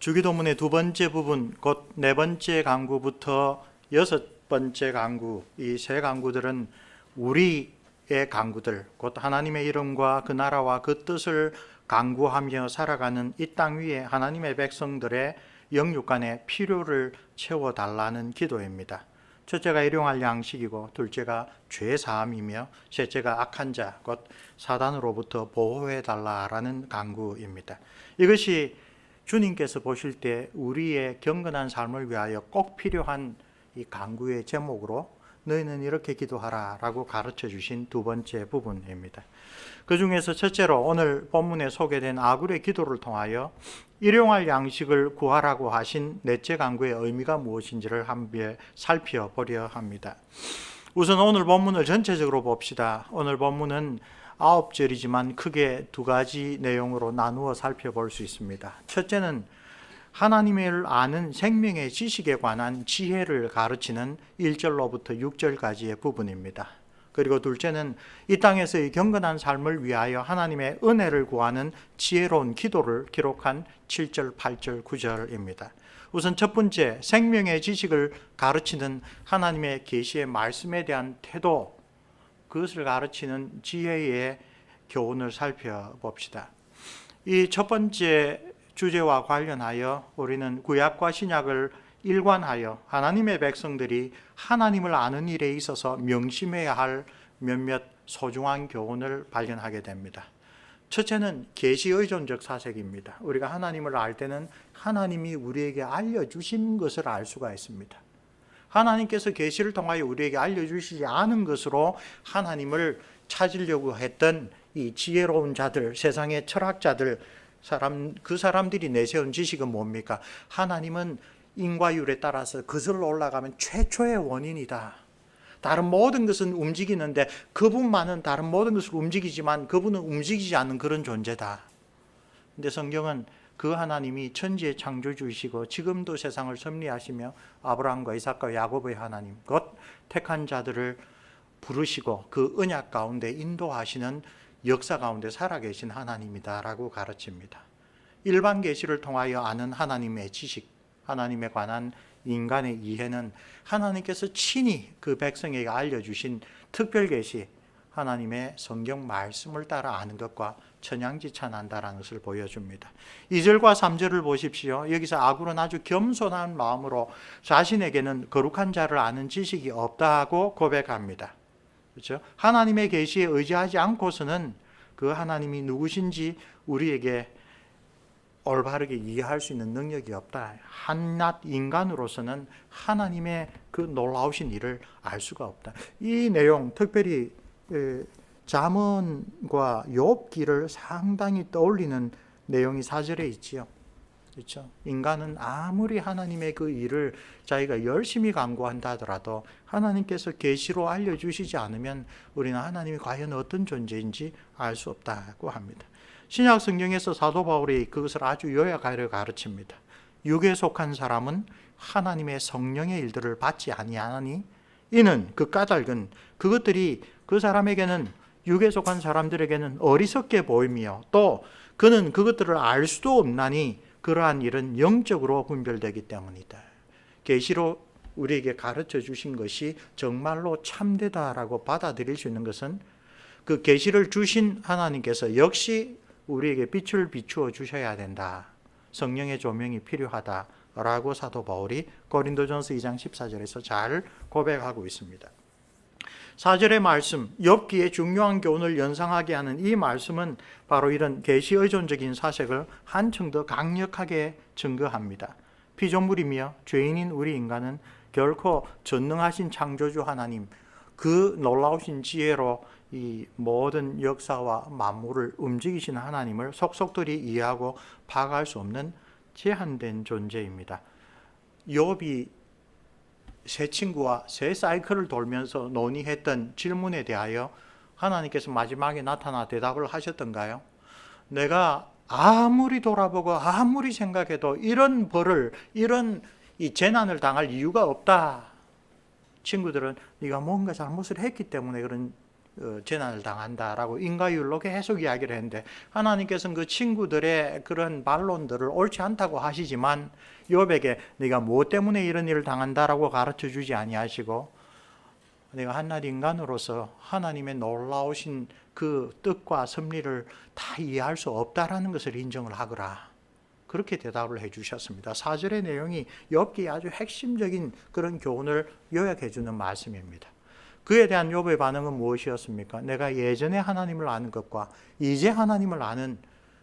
주기도문의 두 번째 부분, 곧 네 번째 강구부터 여섯 번째 강구, 이 세 강구들은 우리의 강구들, 곧 하나님의 이름과 그 나라와 그 뜻을 강구하며 살아가는 이 땅 위에 하나님의 백성들의 영육간의 필요를 채워달라는 기도입니다. 첫째가 일용할 양식이고, 둘째가 죄사함이며, 셋째가 악한 자, 곧 사단으로부터 보호해달라라는 강구입니다. 이것이 주님께서 보실 때 우리의 경건한 삶을 위하여 꼭 필요한 이 강구의 제목으로 너희는 이렇게 기도하라 라고 가르쳐 주신 두 번째 부분입니다. 그 중에서 첫째로 오늘 본문에 소개된 아굴의 기도를 통하여 일용할 양식을 구하라고 하신 넷째 강구의 의미가 무엇인지를 한번 살펴보려 합니다. 우선 오늘 본문을 전체적으로 봅시다. 오늘 본문은 9절이지만 크게 두 가지 내용으로 나누어 살펴볼 수 있습니다. 첫째는 하나님을 아는 생명의 지식에 관한 지혜를 가르치는 1절로부터 6절까지의 부분입니다. 그리고 둘째는 이 땅에서의 경건한 삶을 위하여 하나님의 은혜를 구하는 지혜로운 기도를 기록한 7절, 8절, 9절입니다. 우선 첫 번째, 생명의 지식을 가르치는 하나님의 계시의 말씀에 대한 태도, 그것을 가르치는 지혜의 교훈을 살펴봅시다. 이 첫 번째 주제와 관련하여 우리는 구약과 신약을 일관하여 하나님의 백성들이 하나님을 아는 일에 있어서 명심해야 할 몇몇 소중한 교훈을 발견하게 됩니다. 첫째는 계시 의존적 사색입니다. 우리가 하나님을 알 때는 하나님이 우리에게 알려주신 것을 알 수가 있습니다. 하나님께서 계시를 통하여 우리에게 알려주시지 않은 것으로 하나님을 찾으려고 했던 이 지혜로운 자들, 세상의 철학자들, 그 사람들이 내세운 지식은 뭡니까? 하나님은 인과율에 따라서 거슬러 올라가면 최초의 원인이다. 다른 모든 것은 움직이는데 그분만은 다른 모든 것을 움직이지만 그분은 움직이지 않는 그런 존재다. 근데 성경은 그 하나님이 천지의 창조주이시고 지금도 세상을 섭리하시며 아브라함과 이삭과 야곱의 하나님, 곧 택한 자들을 부르시고 그 언약 가운데 인도하시는 역사 가운데 살아계신 하나님이다라고 가르칩니다. 일반 계시를 통하여 아는 하나님의 지식, 하나님에 관한 인간의 이해는 하나님께서 친히 그 백성에게 알려주신 특별 계시, 하나님의 성경 말씀을 따라 아는 것과 천양지차한다라는 것을 보여줍니다. 2절과 3절을 보십시오. 여기서 아굴은 아주 겸손한 마음으로 자신에게는 거룩한 자를 아는 지식이 없다고 고백합니다. 그렇죠? 하나님의 계시에 의지하지 않고서는 그 하나님이 누구신지 우리에게 올바르게 이해할 수 있는 능력이 없다. 한낱 인간으로서는 하나님의 그 놀라우신 일을 알 수가 없다. 이 내용, 특별히 잠언과 욥기를 상당히 떠올리는 내용이 4절에 있지요. 그렇죠? 인간은 아무리 하나님의 그 일을 자기가 열심히 강구한다 하더라도 하나님께서 계시로 알려주시지 않으면 우리는 하나님이 과연 어떤 존재인지 알 수 없다고 합니다. 신약 성경에서 사도 바울이 그것을 아주 요약하여 가르칩니다. 육에 속한 사람은 하나님의 성령의 일들을 받지 아니하니 이는 그 까닭은 그것들이 그 사람에게는, 육에 속한 사람들에게는 어리석게 보이며 또 그는 그것들을 알 수도 없나니 그러한 일은 영적으로 분별되기 때문이다. 계시로 우리에게 가르쳐 주신 것이 정말로 참되다라고 받아들일 수 있는 것은 그 계시를 주신 하나님께서 역시 우리에게 빛을 비추어 주셔야 된다. 성령의 조명이 필요하다라고 사도 바울이 고린도전서 2장 14절에서 잘 고백하고 있습니다. 4절의 말씀, 욥기의 중요한 교훈을 연상하게 하는 이 말씀은 바로 이런 계시 의존적인 사색을 한층 더 강력하게 증거합니다. 피조물이며 죄인인 우리 인간은 결코 전능하신 창조주 하나님, 그 놀라우신 지혜로 이 모든 역사와 만물을 움직이시는 하나님을 속속들이 이해하고 파악할 수 없는 제한된 존재입니다. 욥이 세 친구와 세 사이클을 돌면서 논의했던 질문에 대하여 하나님께서 마지막에 나타나 대답을 하셨던가요? 내가 아무리 돌아보고 아무리 생각해도 이런 벌을, 이런 이 재난을 당할 이유가 없다. 친구들은 네가 뭔가 잘못을 했기 때문에 그런 재난을 당한다라고 인과율로 계속 이야기를 했는데, 하나님께서는 그 친구들의 그런 반론들을 옳지 않다고 하시지만 욥에게 네가 무엇 때문에 이런 일을 당한다라고 가르쳐 주지 아니하시고, 내가 한낱 인간으로서 하나님의 놀라우신 그 뜻과 섭리를 다 이해할 수 없다라는 것을 인정을 하거라, 그렇게 대답을 해주셨습니다. 4절의 내용이 욥기의 아주 핵심적인 그런 교훈을 요약해 주는 말씀입니다. 그에 대한 욥의 반응은 무엇이었습니까? 내가 예전에 하나님을 아는 것과 이제 하나님을 아는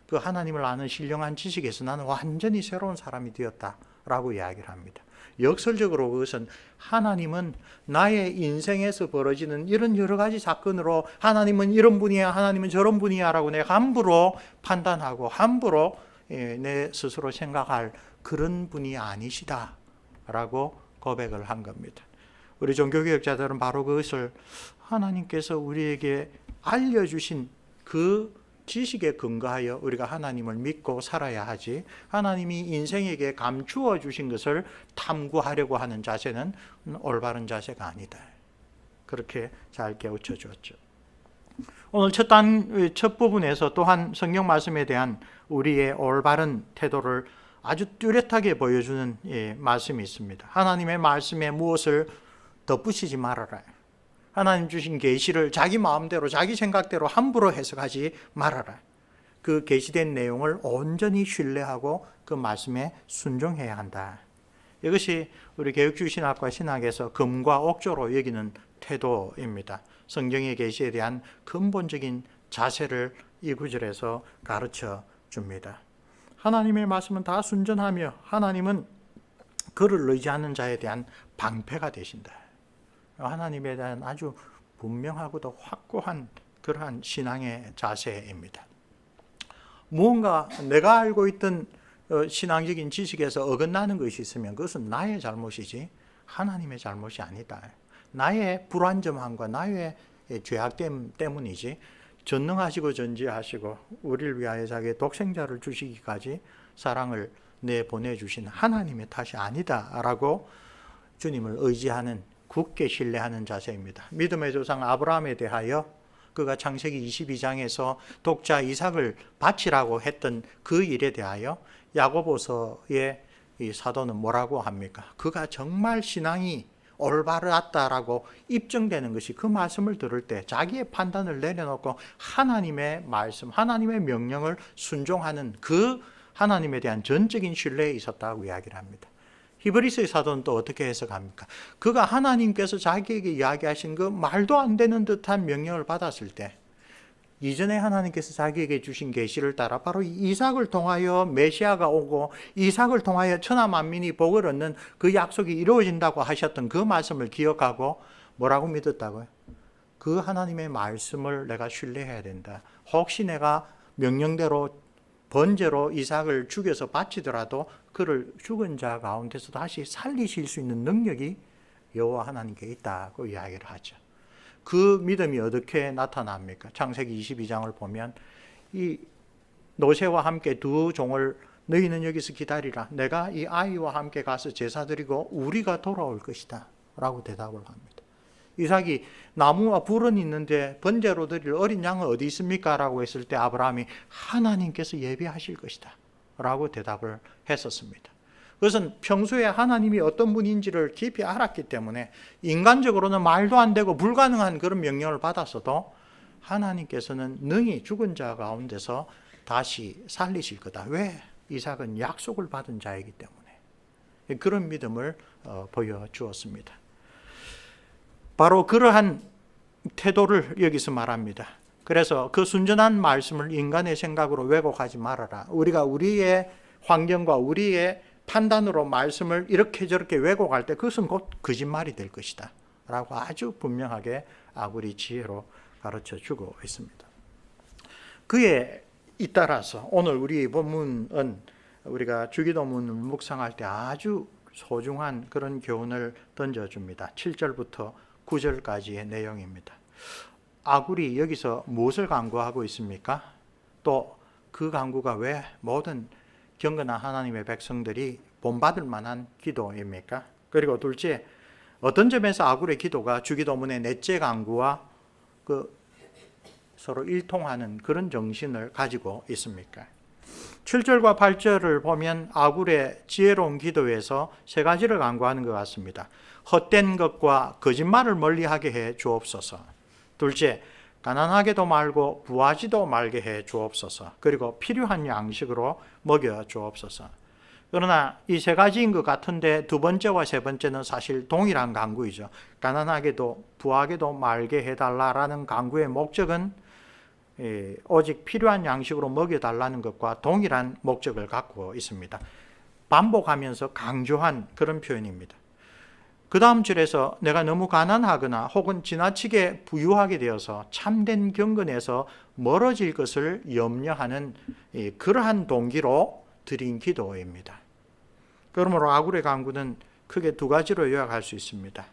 그 하나님을 아는 신령한 지식에서 나는 완전히 새로운 사람이 되었다라고 이야기를 합니다. 역설적으로 그것은 하나님은 나의 인생에서 벌어지는 이런 여러 가지 사건으로 하나님은 이런 분이야, 하나님은 저런 분이야 라고 내가 함부로 판단하고 함부로 내 스스로 생각할 그런 분이 아니시다 라고 고백을 한 겁니다. 우리 종교개혁자들은 바로 그것을 하나님께서 우리에게 알려주신 그 지식에 근거하여 우리가 하나님을 믿고 살아야 하지, 하나님이 인생에게 감추어 주신 것을 탐구하려고 하는 자세는 올바른 자세가 아니다, 그렇게 잘 깨우쳐 주었죠. 오늘 첫 부분에서 또한 성경 말씀에 대한 우리의 올바른 태도를 아주 뚜렷하게 보여주는 말씀이 있습니다. 하나님의 말씀에 무엇을 덧붙이지 말아라. 하나님 주신 계시를 자기 마음대로 자기 생각대로 함부로 해석하지 말아라. 그 계시된 내용을 온전히 신뢰하고 그 말씀에 순종해야 한다. 이것이 우리 개혁주의신학과 신학에서 금과 옥조로 여기는 태도입니다. 성경의 계시에 대한 근본적인 자세를 이 구절에서 가르쳐 줍니다. 하나님의 말씀은 다 순전하며 하나님은 그를 의지하는 자에 대한 방패가 되신다. 하나님에 대한 아주 분명하고도 확고한 그러한 신앙의 자세입니다. 무언가 내가 알고 있던 신앙적인 지식에서 어긋나는 것이 있으면 그것은 나의 잘못이지 하나님의 잘못이 아니다. 나의 불완전함과 나의 죄악됨 때문이지, 전능하시고 전지하시고 우리를 위하여 자기의 독생자를 주시기까지 사랑을 내보내주신 하나님의 탓이 아니다라고 주님을 의지하는, 굳게 신뢰하는 자세입니다. 믿음의 조상 아브라함에 대하여 그가 창세기 22장에서 독자 이삭을 바치라고 했던 그 일에 대하여 야고보서의 이 사도는 뭐라고 합니까? 그가 정말 신앙이 올바랐다라고 입증되는 것이 그 말씀을 들을 때 자기의 판단을 내려놓고 하나님의 말씀, 하나님의 명령을 순종하는 그 하나님에 대한 전적인 신뢰에 있었다고 이야기를 합니다. 히브리서의 사도는 또 어떻게 해석합니까? 그가 하나님께서 자기에게 이야기하신 그 말도 안 되는 듯한 명령을 받았을 때, 이전에 하나님께서 자기에게 주신 계시를 따라 바로 이삭을 통하여 메시아가 오고 이삭을 통하여 천하 만민이 복을 얻는 그 약속이 이루어진다고 하셨던 그 말씀을 기억하고 뭐라고 믿었다고요? 그 하나님의 말씀을 내가 신뢰해야 된다. 혹시 내가 명령대로 번제로 이삭을 죽여서 바치더라도 그를 죽은 자 가운데서 다시 살리실 수 있는 능력이 여호와 하나님께 있다고 이야기를 하죠. 그 믿음이 어떻게 나타납니까? 창세기 22장을 보면 이 노새와 함께 두 종을 너희는 여기서 기다리라. 내가 이 아이와 함께 가서 제사 드리고 우리가 돌아올 것이다 라고 대답을 합니다. 이삭이 나무와 불은 있는데 번제로 드릴 어린 양은 어디 있습니까? 라고 했을 때 아브라함이 하나님께서 예비하실 것이다 라고 대답을 했었습니다. 그것은 평소에 하나님이 어떤 분인지를 깊이 알았기 때문에 인간적으로는 말도 안 되고 불가능한 그런 명령을 받았어도 하나님께서는 능히 죽은 자 가운데서 다시 살리실 거다. 왜? 이삭은 약속을 받은 자이기 때문에. 그런 믿음을 보여주었습니다. 바로 그러한 태도를 여기서 말합니다. 그래서 그 순전한 말씀을 인간의 생각으로 왜곡하지 말아라. 우리가 우리의 환경과 우리의 판단으로 말씀을 이렇게 저렇게 왜곡할 때 그것은 곧 거짓말이 될 것이다 라고 아주 분명하게 아구리 지혜로 가르쳐 주고 있습니다. 그에 잇따라서 오늘 우리 본문은 우리가 주기도문을 묵상할 때 아주 소중한 그런 교훈을 던져줍니다. 7절부터 9절까지의 내용입니다. 아굴이 여기서 무엇을 강구하고 있습니까? 또 그 강구가 왜 모든 경건한 하나님의 백성들이 본받을 만한 기도입니까? 그리고 둘째, 어떤 점에서 아굴의 기도가 주기도문의 넷째 강구와 그 서로 일통하는 그런 정신을 가지고 있습니까? 7절과 8절을 보면 아굴의 지혜로운 기도에서 세 가지를 강구하는 것 같습니다. 헛된 것과 거짓말을 멀리하게 해 주옵소서. 둘째, 가난하게도 말고 부하지도 말게 해 주옵소서. 그리고 필요한 양식으로 먹여 주옵소서. 그러나 이 세 가지인 것 같은데 두 번째와 세 번째는 사실 동일한 강구이죠. 가난하게도 부하게도 말게 해달라라는 강구의 목적은 오직 필요한 양식으로 먹여달라는 것과 동일한 목적을 갖고 있습니다. 반복하면서 강조한 그런 표현입니다. 그 다음 절에서 내가 너무 가난하거나 혹은 지나치게 부유하게 되어서 참된 경건에서 멀어질 것을 염려하는 그러한 동기로 드린 기도입니다. 그러므로 아굴의 강구는 크게 두 가지로 요약할 수 있습니다.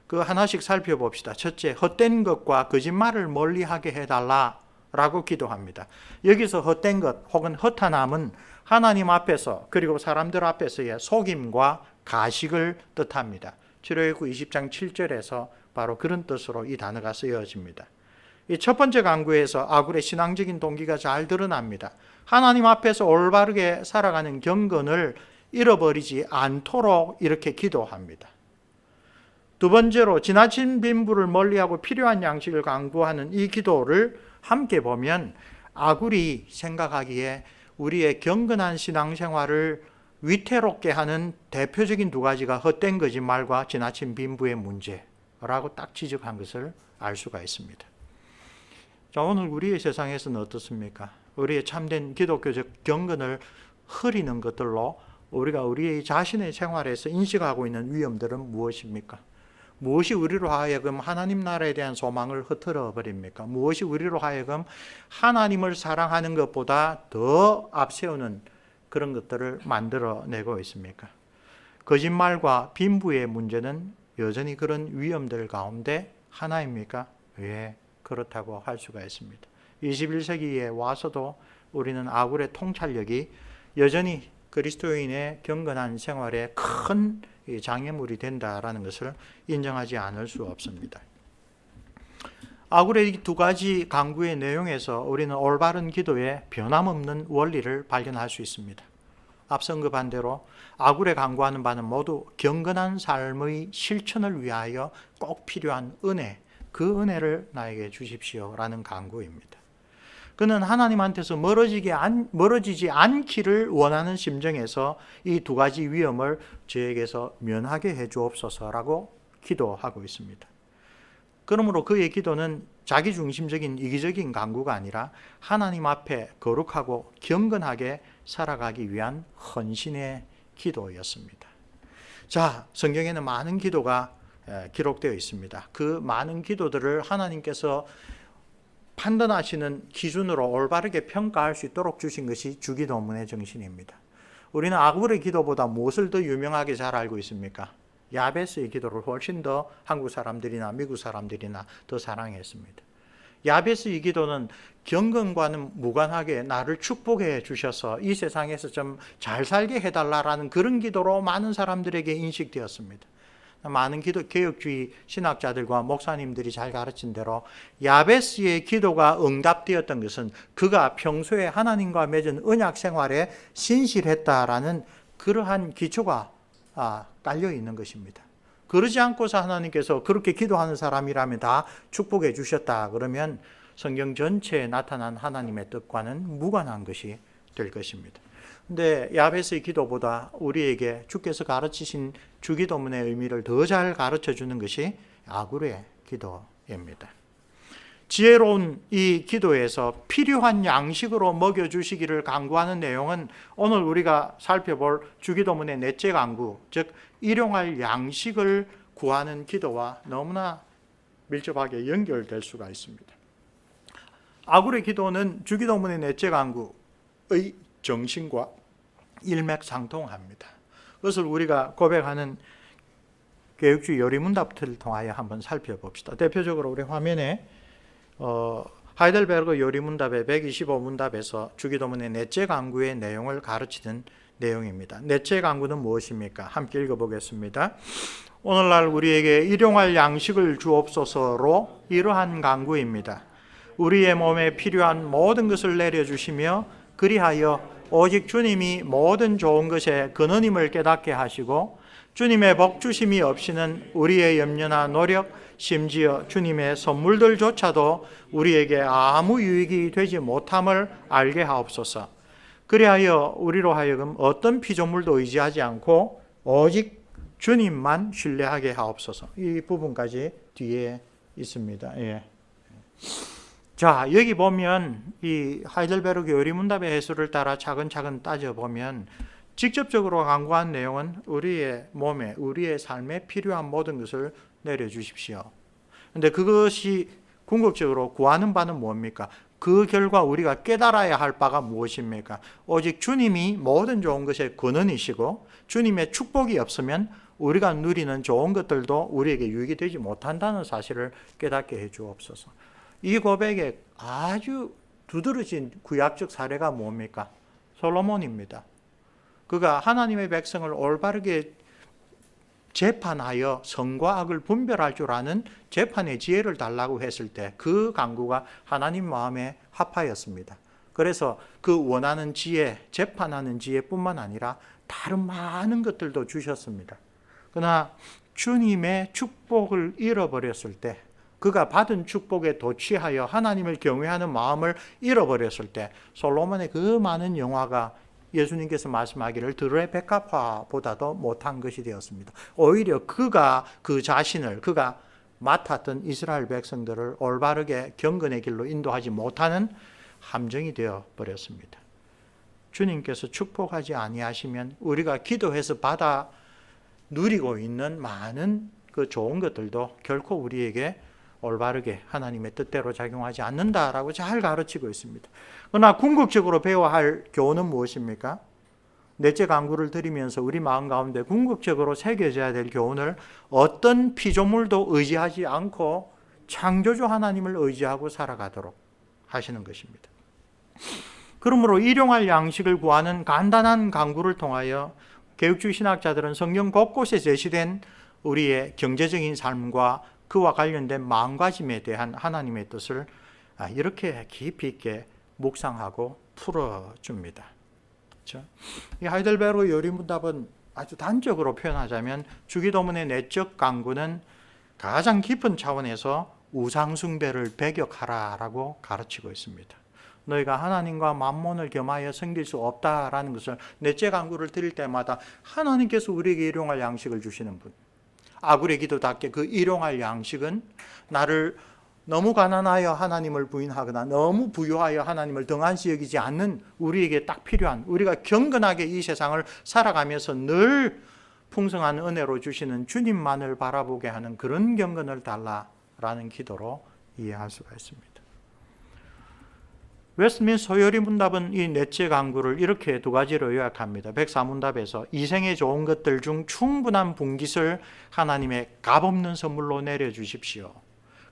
그 하나씩 살펴봅시다. 첫째, 헛된 것과 거짓말을 멀리하게 해달라라고 기도합니다. 여기서 헛된 것 혹은 허탄함은 하나님 앞에서 그리고 사람들 앞에서의 속임과 가식을 뜻합니다. 출애굽기 20장 7절에서 바로 그런 뜻으로 이 단어가 쓰여집니다. 이 첫 번째 강구에서 아굴의 신앙적인 동기가 잘 드러납니다. 하나님 앞에서 올바르게 살아가는 경건을 잃어버리지 않도록 이렇게 기도합니다. 두 번째로 지나친 빈부를 멀리하고 필요한 양식을 강구하는 이 기도를 함께 보면 아굴이 생각하기에 우리의 경건한 신앙생활을 위태롭게 하는 대표적인 두 가지가 헛된 거짓말과 지나친 빈부의 문제라고 딱 지적한 것을 알 수가 있습니다. 자, 오늘 우리의 세상에서는 어떻습니까? 우리의 참된 기독교적 경건을 흐리는 것들로 우리가 우리의 자신의 생활에서 인식하고 있는 위험들은 무엇입니까? 무엇이 우리로 하여금 하나님 나라에 대한 소망을 흐트러 버립니까? 무엇이 우리로 하여금 하나님을 사랑하는 것보다 더 앞세우는 그런 것들을 만들어내고 있습니까? 거짓말과 빈부의 문제는 여전히 그런 위험들 가운데 하나입니까? 예, 그렇다고 할 수가 있습니다. 21세기에 와서도 우리는 아굴의 통찰력이 여전히 그리스도인의 경건한 생활에 큰 장애물이 된다라는 것을 인정하지 않을 수 없습니다. 아굴의 두 가지 강구의 내용에서 우리는 올바른 기도의 변함없는 원리를 발견할 수 있습니다. 앞선 그 반대로 아굴의 강구하는 바는 모두 경건한 삶의 실천을 위하여 꼭 필요한 은혜, 그 은혜를 나에게 주십시오라는 강구입니다. 그는 하나님한테서 멀어지지 않기를 원하는 심정에서 이 두 가지 위험을 저에게서 면하게 해 주옵소서라고 기도하고 있습니다. 그러므로 그의 기도는 자기중심적인 이기적인 강구가 아니라 하나님 앞에 거룩하고 경건하게 살아가기 위한 헌신의 기도였습니다. 자, 성경에는 많은 기도가 기록되어 있습니다. 그 많은 기도들을 하나님께서 판단하시는 기준으로 올바르게 평가할 수 있도록 주신 것이 주기도문의 정신입니다. 우리는 아굴의 기도보다 무엇을 더 유명하게 잘 알고 있습니까? 야베스의 기도를 훨씬 더 한국 사람들이나 미국 사람들이나 더 사랑했습니다. 야베스의 기도는 경건과는 무관하게 나를 축복해 주셔서 이 세상에서 좀 잘 살게 해달라는 그런 기도로 많은 사람들에게 인식되었습니다. 많은 개혁주의 신학자들과 목사님들이 잘 가르친 대로 야베스의 기도가 응답되었던 것은 그가 평소에 하나님과 맺은 언약 생활에 신실했다라는 그러한 기초가 깔려 있는 것입니다. 그러지 않고서 하나님께서 그렇게 기도하는 사람이라면 다 축복해 주셨다 그러면 성경 전체에 나타난 하나님의 뜻과는 무관한 것이 될 것입니다. 근데 야베스의 기도보다 우리에게 주께서 가르치신 주기도문의 의미를 더 잘 가르쳐 주는 것이 아굴의 기도입니다. 지혜로운 이 기도에서 필요한 양식으로 먹여주시기를 간구하는 내용은 오늘 우리가 살펴볼 주기도문의 넷째 간구, 즉 일용할 양식을 구하는 기도와 너무나 밀접하게 연결될 수가 있습니다. 아굴의 기도는 주기도문의 넷째 간구의 정신과 일맥상통합니다. 그것을 우리가 고백하는 개혁주의 요리문답들을 통하여 한번 살펴봅시다. 대표적으로 우리 화면에 하이델베르그 요리문답의 125문답에서 주기도문의 넷째 간구의 내용을 가르치는 내용입니다. 넷째 간구는 무엇입니까? 함께 읽어보겠습니다. 오늘날 우리에게 일용할 양식을 주옵소서로 이러한 간구입니다. 우리의 몸에 필요한 모든 것을 내려주시며 그리하여 오직 주님이 모든 좋은 것의 근원임을 깨닫게 하시고 주님의 복 주심이 없이는 우리의 염려나 노력, 심지어 주님의 선물들조차도 우리에게 아무 유익이 되지 못함을 알게 하옵소서. 그리하여 우리로 하여금 어떤 피조물도 의지하지 않고 오직 주님만 신뢰하게 하옵소서. 이 부분까지 뒤에 있습니다. 예. 자, 여기 보면 이 하이델베르그 요리문답의 해설을 따라 차근차근 따져보면 직접적으로 강구한 내용은 우리의 몸에, 우리의 삶에 필요한 모든 것을 내려주십시오. 그런데 그것이 궁극적으로 구하는 바는 뭡니까? 그 결과 우리가 깨달아야 할 바가 무엇입니까? 오직 주님이 모든 좋은 것의 근원이시고 주님의 축복이 없으면 우리가 누리는 좋은 것들도 우리에게 유익이 되지 못한다는 사실을 깨닫게 해 주옵소서. 이 고백에 아주 두드러진 구약적 사례가 뭡니까? 솔로몬입니다. 그가 하나님의 백성을 올바르게 재판하여 선과 악을 분별할 줄 아는 재판의 지혜를 달라고 했을 때 그 간구가 하나님 마음에 합하였습니다. 그래서 그 원하는 지혜, 재판하는 지혜뿐만 아니라 다른 많은 것들도 주셨습니다. 그러나 주님의 축복을 잃어버렸을 때, 그가 받은 축복에 도취하여 하나님을 경외하는 마음을 잃어버렸을 때 솔로몬의 그 많은 영화가 예수님께서 말씀하기를 들의 백합화보다도 못한 것이 되었습니다. 오히려 그가 그 자신을, 그가 맡았던 이스라엘 백성들을 올바르게 경건의 길로 인도하지 못하는 함정이 되어 버렸습니다. 주님께서 축복하지 아니하시면 우리가 기도해서 받아 누리고 있는 많은 그 좋은 것들도 결코 우리에게 올바르게 하나님의 뜻대로 작용하지 않는다라고 잘 가르치고 있습니다. 그러나 궁극적으로 배워야 할 교훈은 무엇입니까? 넷째 강구를 드리면서 우리 마음 가운데 궁극적으로 새겨져야 될 교훈을 어떤 피조물도 의지하지 않고 창조주 하나님을 의지하고 살아가도록 하시는 것입니다. 그러므로 일용할 양식을 구하는 간단한 강구를 통하여 개혁주의 신학자들은 성경 곳곳에 제시된 우리의 경제적인 삶과 그와 관련된 마음가짐에 대한 하나님의 뜻을 이렇게 깊이 있게 묵상하고 풀어줍니다. 그렇죠? 이 하이델베르그 요리문답은 아주 단적으로 표현하자면 주기도문의 내적 강구는 가장 깊은 차원에서 우상숭배를 배격하라라고 가르치고 있습니다. 너희가 하나님과 만몬을 겸하여 섬길 수 없다라는 것을 넷째 강구를 드릴 때마다 하나님께서 우리에게 일용할 양식을 주시는 분, 아굴의 기도답게 그 일용할 양식은 나를 너무 가난하여 하나님을 부인하거나 너무 부유하여 하나님을 등한시 여기지 않는 우리에게 딱 필요한, 우리가 경건하게 이 세상을 살아가면서 늘 풍성한 은혜로 주시는 주님만을 바라보게 하는 그런 경건을 달라라는 기도로 이해할 수가 있습니다. 웨스트민스터 요리문답은 이 넷째 강구를 이렇게 두 가지로 요약합니다. 104문답에서 이생의 좋은 것들 중 충분한 분깃을 하나님의 값없는 선물로 내려주십시오.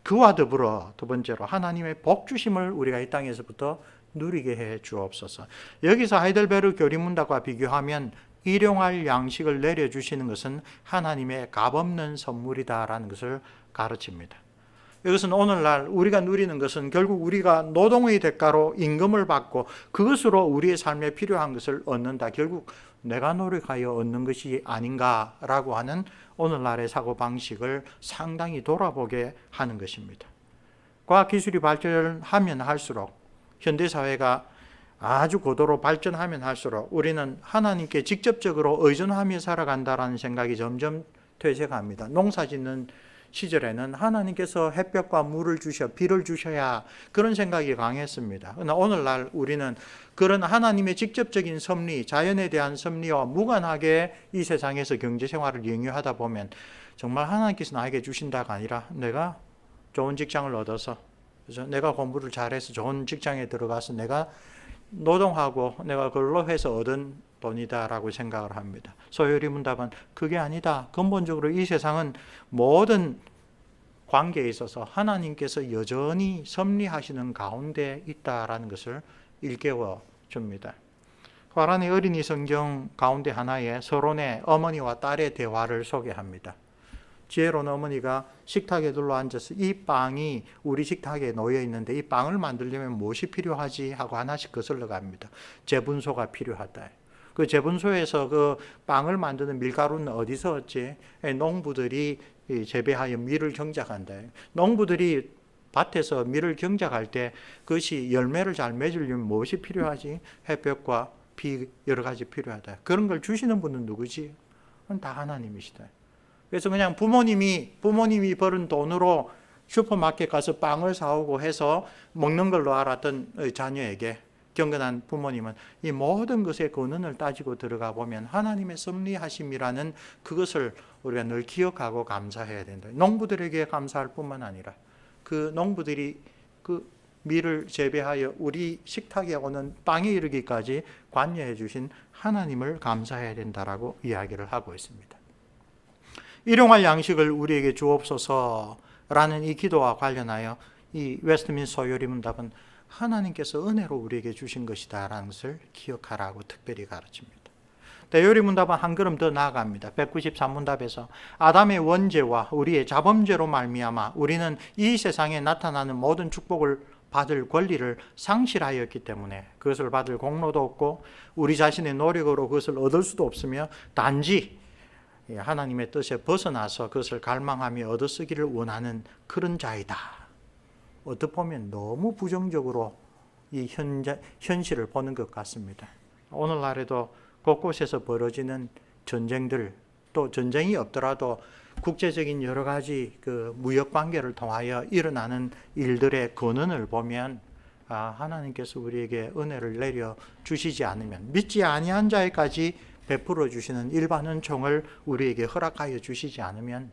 그와 더불어 두 번째로 하나님의 복 주심을 우리가 이 땅에서부터 누리게 해 주옵소서. 여기서 하이델베르그 교리문답과 비교하면 일용할 양식을 내려주시는 것은 하나님의 값없는 선물이다라는 것을 가르칩니다. 이것은 오늘날 우리가 누리는 것은 결국 우리가 노동의 대가로 임금을 받고 그것으로 우리의 삶에 필요한 것을 얻는다. 결국 내가 노력하여 얻는 것이 아닌가라고 하는 오늘날의 사고방식을 상당히 돌아보게 하는 것입니다. 과학기술이 발전하면 할수록, 현대사회가 아주 고도로 발전하면 할수록 우리는 하나님께 직접적으로 의존하며 살아간다는 생각이 점점 퇴색합니다. 농사 짓는 시절에는 하나님께서 햇볕과 물을 주셔 비를 주셔야 그런 생각이 강했습니다. 그러나 오늘날 우리는 그런 하나님의 직접적인 섭리, 자연에 대한 섭리와 무관하게 이 세상에서 경제생활을 영위하다 보면 정말 하나님께서 나에게 주신다가 아니라 내가 좋은 직장을 얻어서, 그래서 내가 공부를 잘해서 좋은 직장에 들어가서 내가 노동하고 내가 근로해서 얻은 돈이다라고 생각을 합니다. 소요리문답은 그게 아니다. 근본적으로 이 세상은 모든 관계에 있어서 하나님께서 여전히 섭리하시는 가운데 있다라는 것을 일깨워 줍니다. 화란의 어린이 성경 가운데 하나에 서론의 어머니와 딸의 대화를 소개합니다. 지혜로운 어머니가 식탁에 둘러앉아서 이 빵이 우리 식탁에 놓여 있는데 이 빵을 만들려면 무엇이 필요하지 하고 하나씩 거슬러 갑니다. 재분소가 필요하다. 그 재분소에서 그 빵을 만드는 밀가루는 어디서 얻지? 농부들이 재배하여 밀을 경작한다. 농부들이 밭에서 밀을 경작할 때 그것이 열매를 잘 맺으려면 무엇이 필요하지? 햇볕과 비 여러 가지 필요하다. 그런 걸 주시는 분은 누구지? 그건 다 하나님이시다. 그래서 그냥 부모님이 벌은 돈으로 슈퍼마켓 가서 빵을 사오고 해서 먹는 걸로 알았던 자녀에게 경건한 부모님은 이 모든 것의 근원을 따지고 들어가 보면 하나님의 섭리하심이라는 그것을 우리가 늘 기억하고 감사해야 된다. 농부들에게 감사할 뿐만 아니라 그 농부들이 그 밀을 재배하여 우리 식탁에 오는 빵에 이르기까지 관여해 주신 하나님을 감사해야 된다라고 이야기를 하고 있습니다. 일용할 양식을 우리에게 주옵소서라는 이 기도와 관련하여 이 웨스트민스터 요리문답은 하나님께서 은혜로 우리에게 주신 것이다 라는 것을 기억하라고 특별히 가르칩니다. 대요리문답은 한 걸음 더 나아갑니다. 193문답에서 아담의 원죄와 우리의 자범죄로 말미암아 우리는 이 세상에 나타나는 모든 축복을 받을 권리를 상실하였기 때문에 그것을 받을 공로도 없고 우리 자신의 노력으로 그것을 얻을 수도 없으며 단지 하나님의 뜻에 벗어나서 그것을 갈망하며 얻어쓰기를 원하는 그런 자이다. 어떻게 보면 너무 부정적으로 이 현실을 보는 것 같습니다. 오늘날에도 곳곳에서 벌어지는 전쟁들, 또 전쟁이 없더라도 국제적인 여러 가지 그 무역 관계를 통하여 일어나는 일들의 근원을 보면 하나님께서 우리에게 은혜를 내려 주시지 않으면 믿지 아니한 자에까지 베풀어 주시는 일반 은총을 우리에게 허락하여 주시지 않으면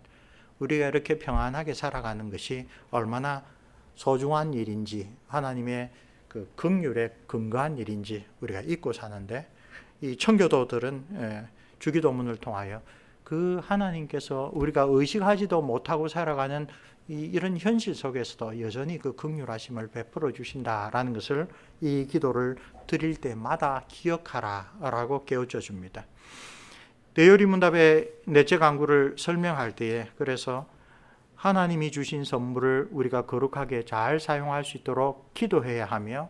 우리가 이렇게 평안하게 살아가는 것이 얼마나 소중한 일인지 하나님의 그 긍휼에 근거한 일인지 우리가 잊고 사는데 이 청교도들은 주기도문을 통하여 그 하나님께서 우리가 의식하지도 못하고 살아가는 이런 현실 속에서도 여전히 그 긍휼하심을 베풀어 주신다라는 것을 이 기도를 드릴 때마다 기억하라라고 깨우쳐 줍니다. 대요리문답의 넷째 강구를 설명할 때에 그래서 하나님이 주신 선물을 우리가 거룩하게 잘 사용할 수 있도록 기도해야 하며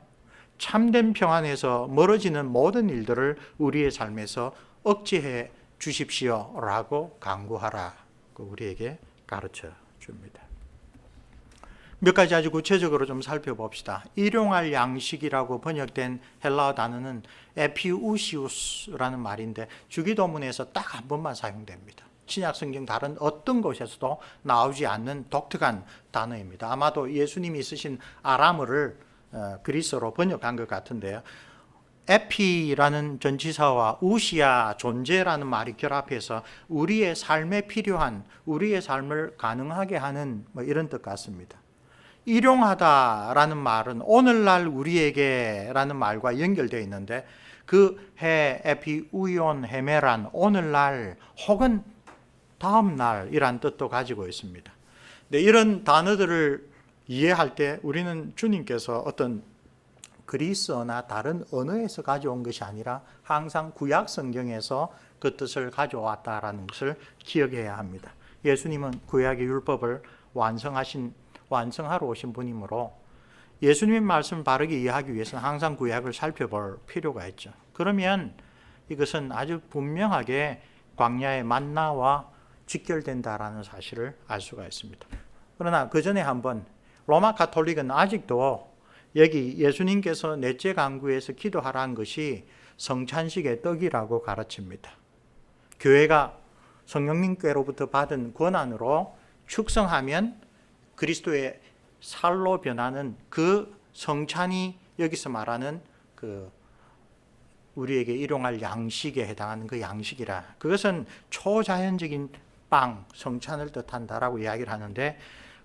참된 평안에서 멀어지는 모든 일들을 우리의 삶에서 억제해 주십시오라고 강구하라. 우리에게 가르쳐 줍니다. 몇 가지 아주 구체적으로 좀 살펴봅시다. 일용할 양식이라고 번역된 헬라어 단어는 에피우시우스라는 말인데 주기도문에서 딱 한 번만 사용됩니다. 신약성경 다른 어떤 곳에서도 나오지 않는 독특한 단어입니다. 아마도 예수님이 쓰신 아람어를 그리스어로 번역한 것 같은데요. 에피라는 전치사와 우시아 존재라는 말이 결합해서 우리의 삶에 필요한 우리의 삶을 가능하게 하는 이런 뜻 같습니다. 일용하다라는 말은 오늘날 우리에게라는 말과 연결되어 있는데 그 해 에피우이온 헤메란 오늘날 혹은 다음날이란 뜻도 가지고 있습니다. 네, 이런 단어들을 이해할 때 우리는 주님께서 어떤 그리스어나 다른 언어에서 가져온 것이 아니라 항상 구약 성경에서 그 뜻을 가져왔다라는 것을 기억해야 합니다. 예수님은 구약의 율법을 완성하러 오신 분이므로 예수님의 말씀을 바르게 이해하기 위해서는 항상 구약을 살펴볼 필요가 있죠. 그러면 이것은 아주 분명하게 광야의 만나와 직결된다라는 사실을 알 수가 있습니다. 그러나 그 전에 한번 로마 가톨릭은 아직도 여기 예수님께서 넷째 강구에서 기도하라는 것이 성찬식의 떡이라고 가르칩니다. 교회가 성령님께로부터 받은 권한으로 축성하면 그리스도의 살로 변하는 그 성찬이 여기서 말하는 그 우리에게 일용할 양식에 해당하는 그 양식이라. 그것은 초자연적인 빵, 성찬을 뜻한다라고 이야기를 하는데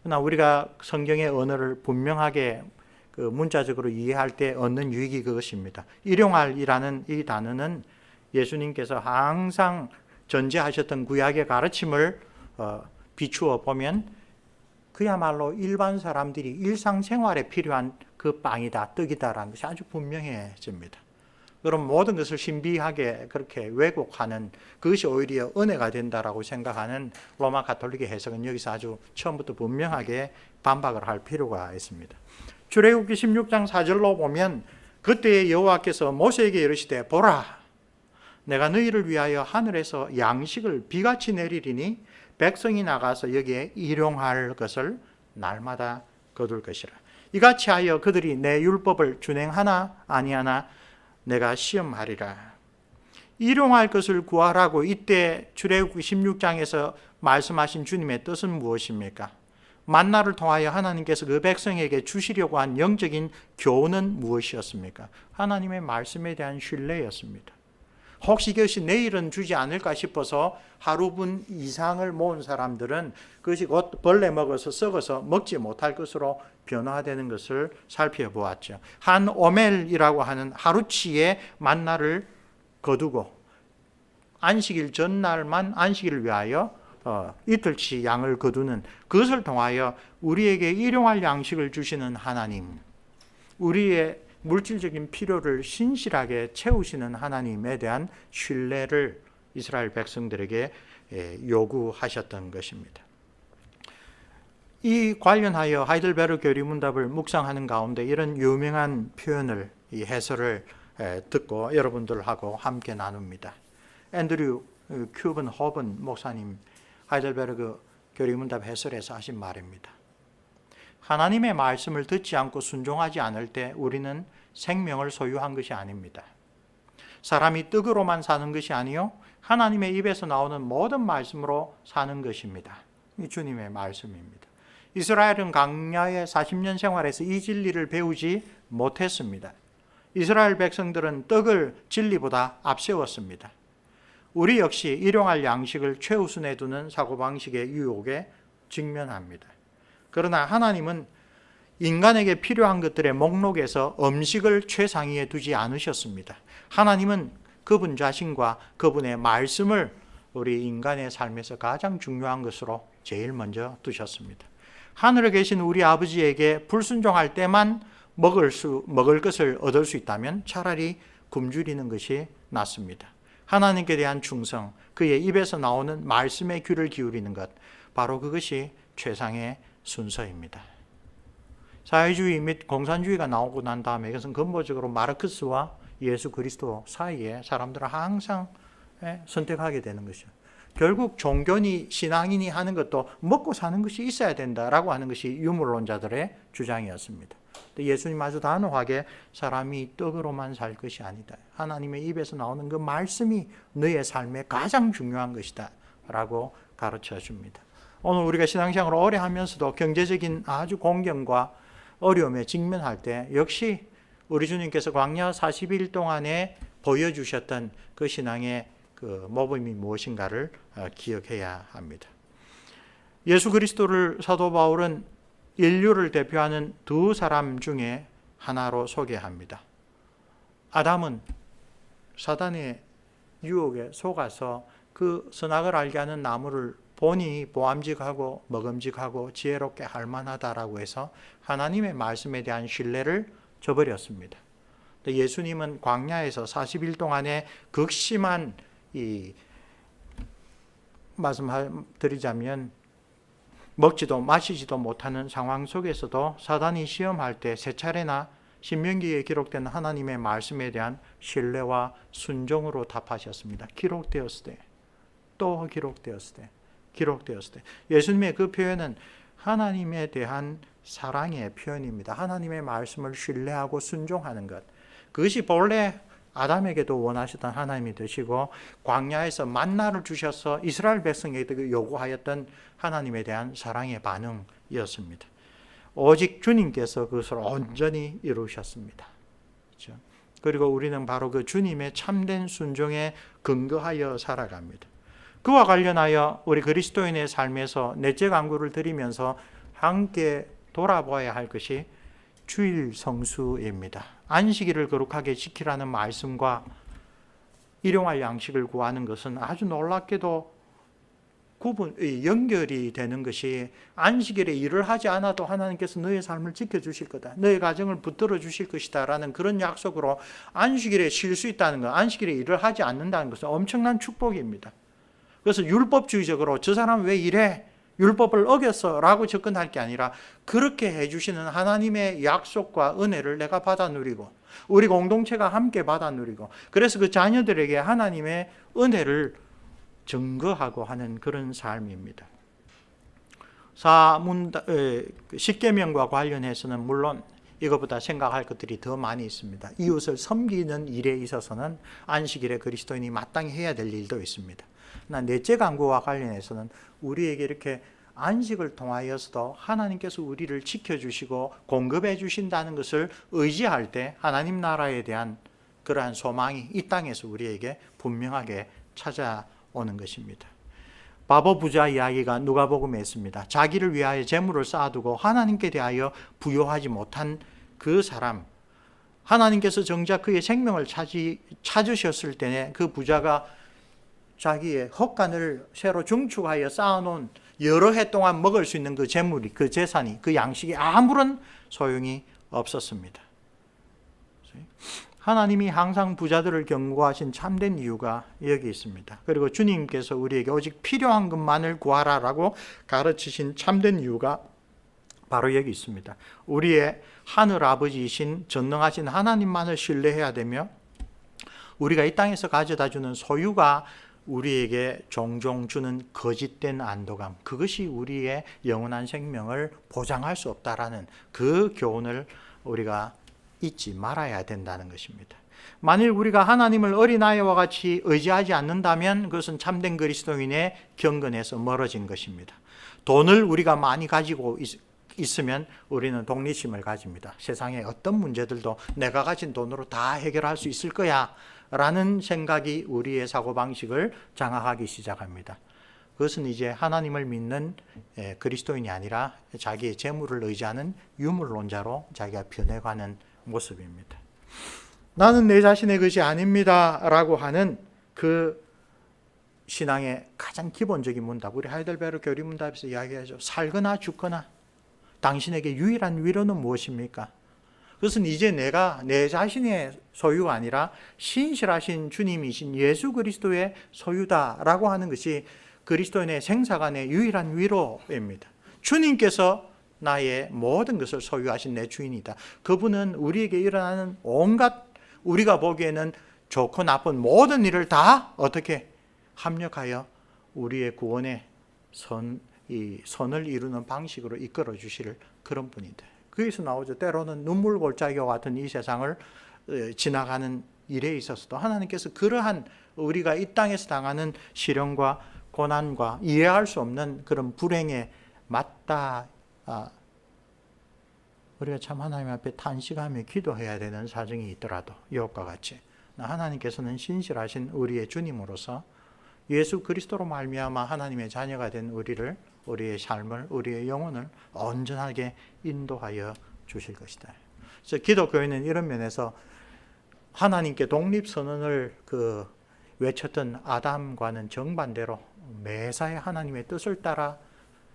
그러나 우리가 성경의 언어를 분명하게 그 문자적으로 이해할 때 얻는 유익이 그것입니다. 일용할이라는 이 단어는 예수님께서 항상 전제하셨던 구약의 가르침을 비추어 보면 그야말로 일반 사람들이 일상생활에 필요한 그 빵이다, 떡이다라는 것이 아주 분명해집니다. 그럼 모든 것을 신비하게 그렇게 왜곡하는 그것이 오히려 은혜가 된다라고 생각하는 로마 가톨릭의 해석은 여기서 아주 처음부터 분명하게 반박을 할 필요가 있습니다. 출애굽기 16장 4절로 보면 그때 여호와께서 모세에게 이르시되 보라 내가 너희를 위하여 하늘에서 양식을 비같이 내리리니 백성이 나가서 여기에 일용할 것을 날마다 거둘 것이라. 이같이 하여 그들이 내 율법을 준행하나 아니하나 내가 시험하리라. 일용할 것을 구하라고 이때 출애굽기 16장에서 말씀하신 주님의 뜻은 무엇입니까? 만나를 통하여 하나님께서 그 백성에게 주시려고 한 영적인 교훈은 무엇이었습니까? 하나님의 말씀에 대한 신뢰였습니다. 혹시 이것이 내일은 주지 않을까 싶어서 하루분 이상을 모은 사람들은 그것이 곧 벌레 먹어서 썩어서 먹지 못할 것으로 변화되는 것을 살펴보았죠. 한 오멜이라고 하는 하루치의 만나를 거두고 안식일 전날만 안식일을 위하여 이틀치 양을 거두는 그것을 통하여 우리에게 일용할 양식을 주시는 하나님, 우리의 물질적인 필요를 신실하게 채우시는 하나님에 대한 신뢰를 이스라엘 백성들에게 요구하셨던 것입니다. 이 관련하여 하이델베르 교리문답을 묵상하는 가운데 이런 유명한 표현을 이 해설을 듣고 여러분들하고 함께 나눕니다. 앤드류 큐번 호번 목사님 하이델베르그 교리문답 해설에서 하신 말입니다. 하나님의 말씀을 듣지 않고 순종하지 않을 때 우리는 생명을 소유한 것이 아닙니다. 사람이 떡으로만 사는 것이 아니요 하나님의 입에서 나오는 모든 말씀으로 사는 것입니다. 이 주님의 말씀입니다. 이스라엘은 광야의 40년 생활에서 이 진리를 배우지 못했습니다. 이스라엘 백성들은 떡을 진리보다 앞세웠습니다. 우리 역시 일용할 양식을 최우선에 두는 사고방식의 유혹에 직면합니다. 그러나 하나님은 인간에게 필요한 것들의 목록에서 음식을 최상위에 두지 않으셨습니다. 하나님은 그분 자신과 그분의 말씀을 우리 인간의 삶에서 가장 중요한 것으로 제일 먼저 두셨습니다. 하늘에 계신 우리 아버지에게 불순종할 때만 먹을 것을 얻을 수 있다면 차라리 굶주리는 것이 낫습니다. 하나님께 대한 충성, 그의 입에서 나오는 말씀에 귀를 기울이는 것, 바로 그것이 최상의 순서입니다. 사회주의 및 공산주의가 나오고 난 다음에 이것은 근본적으로 마르크스와 예수 그리스도 사이에 사람들은 항상 선택하게 되는 것이죠. 결국 종교니 신앙인이 하는 것도 먹고 사는 것이 있어야 된다라고 하는 것이 유물론자들의 주장이었습니다. 예수님 아주 단호하게 사람이 떡으로만 살 것이 아니다. 하나님의 입에서 나오는 그 말씀이 너의 삶에 가장 중요한 것이다 라고 가르쳐 줍니다. 오늘 우리가 신앙생활을 오래 하면서도 경제적인 아주 공경과 어려움에 직면할 때 역시 우리 주님께서 광야 40일 동안에 보여주셨던 그 신앙의 그 모범이 무엇인가를 기억해야 합니다. 예수 그리스도를 사도 바울은 인류를 대표하는 두 사람 중에 하나로 소개합니다. 아담은 사단의 유혹에 속아서 그 선악을 알게 하는 나무를 보니 보암직하고 먹음직하고 지혜롭게 할 만하다라고 해서 하나님의 말씀에 대한 신뢰를 저버렸습니다. 예수님은 광야에서 40일 동안의 극심한 말씀드리자면 먹지도 마시지도 못하는 상황 속에서도 사단이 시험할 때 세 차례나 신명기에 기록된 하나님의 말씀에 대한 신뢰와 순종으로 답하셨습니다. 기록되었을 때, 또 기록되었을 때, 기록되었을 때. 예수님의 그 표현은 하나님에 대한 사랑의 표현입니다. 하나님의 말씀을 신뢰하고 순종하는 것. 그것이 본래 아담에게도 원하셨던 하나님이 되시고 광야에서 만나를 주셔서 이스라엘 백성에게 요구하였던 하나님에 대한 사랑의 반응이었습니다. 오직 주님께서 그것을 온전히 이루셨습니다. 그렇죠? 그리고 우리는 바로 그 주님의 참된 순종에 근거하여 살아갑니다. 그와 관련하여 우리 그리스도인의 삶에서 넷째 강구를 드리면서 함께 돌아봐야 할 것이 주일 성수입니다. 안식일을 거룩하게 지키라는 말씀과 일용할 양식을 구하는 것은 아주 놀랍게도 연결이 되는 것이 안식일에 일을 하지 않아도 하나님께서 너의 삶을 지켜주실 거다. 너의 가정을 붙들어 주실 것이다. 라는 그런 약속으로 안식일에 쉴 수 있다는 것, 안식일에 일을 하지 않는다는 것은 엄청난 축복입니다. 그래서 율법주의적으로 저 사람 왜 이래? 율법을 어겼어 라고 접근할 게 아니라 그렇게 해주시는 하나님의 약속과 은혜를 내가 받아 누리고 우리 공동체가 함께 받아 누리고 그래서 그 자녀들에게 하나님의 은혜를 증거하고 하는 그런 삶입니다. 십계명과 관련해서는 물론 이것보다 생각할 것들이 더 많이 있습니다. 이웃을 섬기는 일에 있어서는 안식일에 그리스도인이 마땅히 해야 될 일도 있습니다. 넷째 강구와 관련해서는 우리에게 이렇게 안식을 통하여서도 하나님께서 우리를 지켜주시고 공급해 주신다는 것을 의지할 때 하나님 나라에 대한 그러한 소망이 이 땅에서 우리에게 분명하게 찾아오는 것입니다. 바보 부자 이야기가 누가복음에 있습니다. 자기를 위하여 재물을 쌓아두고 하나님께 대하여 부요하지 못한 그 사람, 하나님께서 정작 그의 생명을 찾으셨을 때에 그 부자가 자기의 헛간을 새로 증축하여 쌓아놓은 여러 해 동안 먹을 수 있는 그 재물이, 그 재산이, 그 양식이 아무런 소용이 없었습니다. 하나님이 항상 부자들을 경고하신 참된 이유가 여기 있습니다. 그리고 주님께서 우리에게 오직 필요한 것만을 구하라라고 가르치신 참된 이유가 바로 여기 있습니다. 우리의 하늘 아버지이신 전능하신 하나님만을 신뢰해야 되며 우리가 이 땅에서 가져다 주는 소유가 우리에게 종종 주는 거짓된 안도감, 그것이 우리의 영원한 생명을 보장할 수 없다라는 그 교훈을 우리가 잊지 말아야 된다는 것입니다. 만일 우리가 하나님을 어린아이와 같이 의지하지 않는다면 그것은 참된 그리스도인의 경건에서 멀어진 것입니다. 돈을 우리가 많이 가지고 있으면 우리는 독립심을 가집니다. 세상의 어떤 문제들도 내가 가진 돈으로 다 해결할 수 있을 거야 라는 생각이 우리의 사고방식을 장악하기 시작합니다. 그것은 이제 하나님을 믿는 그리스도인이 아니라 자기의 재물을 의지하는 유물론자로 자기가 변해가는 모습입니다. 나는 내 자신의 것이 아닙니다 라고 하는 그 신앙의 가장 기본적인 문답, 우리 하이델베르 교리문답에서 이야기하죠. 살거나 죽거나 당신에게 유일한 위로는 무엇입니까? 그것은 이제 내가 내 자신의 소유가 아니라 신실하신 주님이신 예수 그리스도의 소유다라고 하는 것이 그리스도인의 생사간의 유일한 위로입니다. 주님께서 나의 모든 것을 소유하신 내 주인이다. 그분은 우리에게 일어나는 온갖 우리가 보기에는 좋고 나쁜 모든 일을 다 어떻게 합력하여 우리의 구원의 선을 이루는 방식으로 이끌어 주실 그런 분이다. 거기서 나오죠. 때로는 눈물골짜기와 같은 이 세상을 지나가는 일에 있어서도 하나님께서 그러한 우리가 이 땅에서 당하는 시련과 고난과 이해할 수 없는 그런 불행에 맞다 우리가 참 하나님 앞에 탄식하며 기도해야 되는 사정이 있더라도 이것과 같이 하나님께서는 신실하신 우리의 주님으로서 예수 그리스도로 말미암아 하나님의 자녀가 된 우리의 삶을, 우리의 영혼을 온전하게 인도하여 주실 것이다. 그래서 기독교인은 이런 면에서 하나님께 독립선언을 외쳤던 아담과는 정반대로 매사에 하나님의 뜻을 따라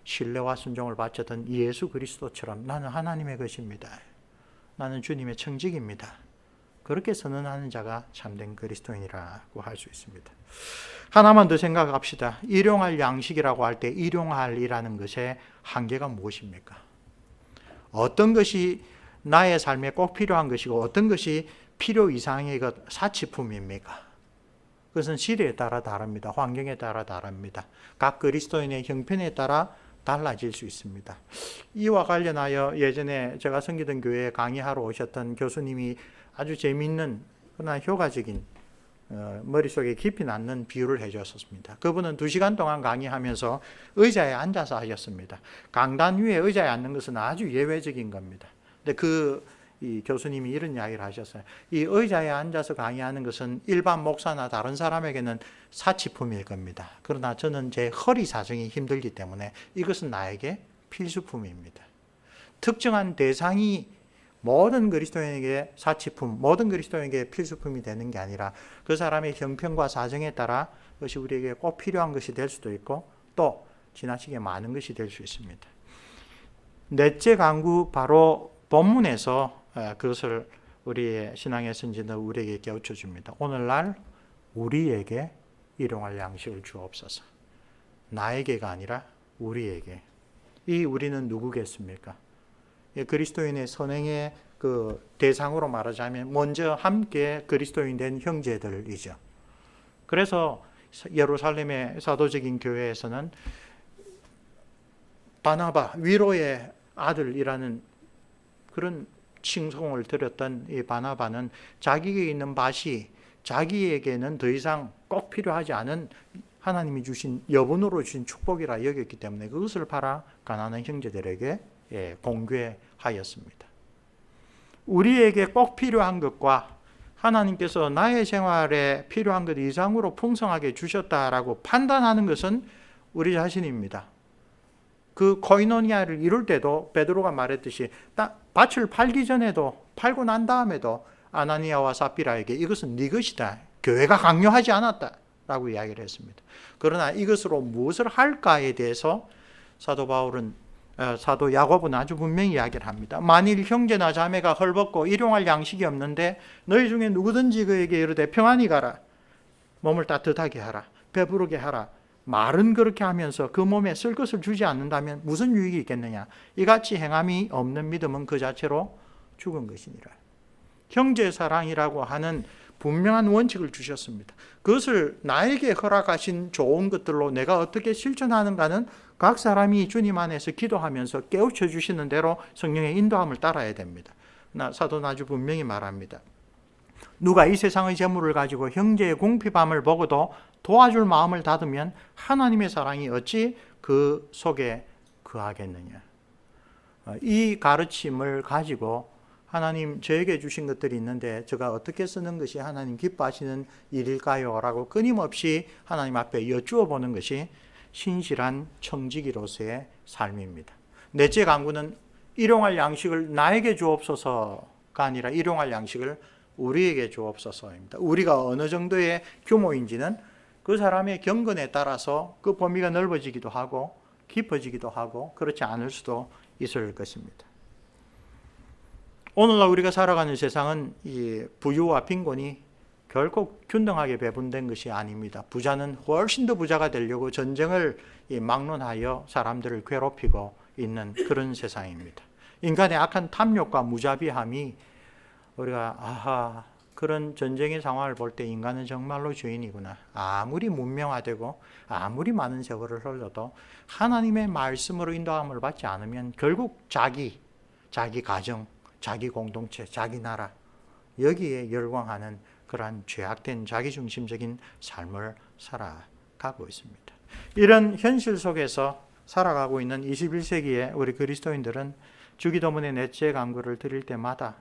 신뢰와 순종을 바쳤던 예수 그리스도처럼 나는 하나님의 것입니다. 나는 주님의 청직입니다. 그렇게 선언하는 자가 참된 그리스도인이라고 할 수 있습니다. 하나만 더 생각합시다. 일용할 양식이라고 할 때 일용할이라는 것의 한계가 무엇입니까? 어떤 것이 나의 삶에 꼭 필요한 것이고 어떤 것이 필요 이상의 사치품입니까? 그것은 시대에 따라 다릅니다. 환경에 따라 다릅니다. 각 그리스도인의 형편에 따라 달라질 수 있습니다. 이와 관련하여 예전에 제가 섬기던 교회에 강의하러 오셨던 교수님이 아주 재미있는 그러나 효과적인 머릿속에 깊이 남는 비유를 해주었습니다. 그분은 2시간 동안 강의하면서 의자에 앉아서 하셨습니다. 강단 위에 의자에 앉는 것은 아주 예외적인 겁니다. 근데 이 교수님이 이런 이야기를 하셨어요. 이 의자에 앉아서 강의하는 것은 일반 목사나 다른 사람에게는 사치품일 겁니다. 그러나 저는 제 허리 사정이 힘들기 때문에 이것은 나에게 필수품입니다. 특정한 대상이 모든 그리스도인에게 사치품, 모든 그리스도인에게 필수품이 되는 게 아니라 그 사람의 형편과 사정에 따라 그것이 우리에게 꼭 필요한 것이 될 수도 있고 것도 지나치게 많은 것이 될 수 있습니다. 넷째 강구, 바로 본문에서 그것을 우리의 신앙의 선지는 우리에게 깨우쳐 줍니다. 오늘날 우리에게 일용할 양식을 주옵소서. 나에게가 아니라 우리에게. 이 우리는 누구겠습니까? 그리스도인의 선행의 그 대상으로 말하자면 먼저 함께 그리스도인 된 형제들이죠. 그래서 예루살렘의 사도적인 교회에서는 바나바, 위로의 아들이라는 그런 칭송을 드렸던 이 바나바는 자기에게 있는 밭이 자기에게는 더 이상 꼭 필요하지 않은 하나님이 주신 여분으로 주신 축복이라 여겼기 때문에 그것을 팔아 가난한 형제들에게 공개하였습니다. 우리에게 꼭 필요한 것과 하나님께서 나의 생활에 필요한 것 이상으로 풍성하게 주셨다라고 판단하는 것은 우리 자신입니다. 그 코이노니아를 이룰 때도 베드로가 말했듯이 밭을 팔기 전에도 팔고 난 다음에도 아나니아와 삽비라에게 이것은 네 것이다. 교회가 강요하지 않았다라고 이야기를 했습니다. 그러나 이것으로 무엇을 할까에 대해서 사도 야고보는 아주 분명히 이야기를 합니다. 만일 형제나 자매가 헐벗고 일용할 양식이 없는데 너희 중에 누구든지 그에게 이르되 평안히 가라, 몸을 따뜻하게 하라, 배부르게 하라, 말은 그렇게 하면서 그 몸에 쓸 것을 주지 않는다면 무슨 유익이 있겠느냐. 이같이 행함이 없는 믿음은 그 자체로 죽은 것이니라. 형제 사랑이라고 하는 분명한 원칙을 주셨습니다. 그것을 나에게 허락하신 좋은 것들로 내가 어떻게 실천하는가는 각 사람이 주님 안에서 기도하면서 깨우쳐 주시는 대로 성령의 인도함을 따라야 됩니다. 사도는 아주 분명히 말합니다. 누가 이 세상의 재물을 가지고 형제의 궁핍함을 보고도 도와줄 마음을 닫으면 하나님의 사랑이 어찌 그 속에 거하겠느냐. 이 가르침을 가지고 하나님 저에게 주신 것들이 있는데 제가 어떻게 쓰는 것이 하나님 기뻐하시는 일일까요? 라고 끊임없이 하나님 앞에 여쭈어 보는 것이 신실한 청지기로서의 삶입니다. 넷째 강구는 일용할 양식을 나에게 주옵소서가 아니라 일용할 양식을 우리에게 주옵소서입니다. 우리가 어느 정도의 규모인지는 그 사람의 경건에 따라서 그 범위가 넓어지기도 하고 깊어지기도 하고 그렇지 않을 수도 있을 것입니다. 오늘날 우리가 살아가는 세상은 이 부유와 빈곤이 결코 균등하게 배분된 것이 아닙니다. 부자는 훨씬 더 부자가 되려고 전쟁을 막론하여 사람들을 괴롭히고 있는 그런 세상입니다. 인간의 악한 탐욕과 무자비함이 우리가 그런 전쟁의 상황을 볼 때 인간은 정말로 죄인이구나. 아무리 문명화되고 아무리 많은 세월을 흘러도 하나님의 말씀으로 인도함을 받지 않으면 결국 자기 가정, 자기 공동체, 자기 나라 여기에 열광하는 그러한 죄악된 자기중심적인 삶을 살아가고 있습니다. 이런 현실 속에서 살아가고 있는 21세기의 우리 그리스도인들은 주기도문의 넷째 강구를 드릴 때마다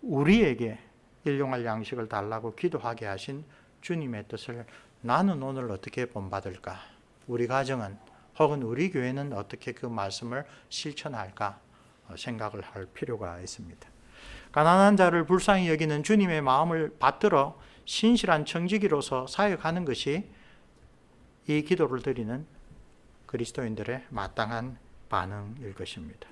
우리에게 일용할 양식을 달라고 기도하게 하신 주님의 뜻을 나는 오늘 어떻게 본받을까? 우리 가정은 혹은 우리 교회는 어떻게 그 말씀을 실천할까? 생각을 할 필요가 있습니다. 가난한 자를 불쌍히 여기는 주님의 마음을 받들어 신실한 청지기로서 사역하는 것이 이 기도를 드리는 그리스도인들의 마땅한 반응일 것입니다.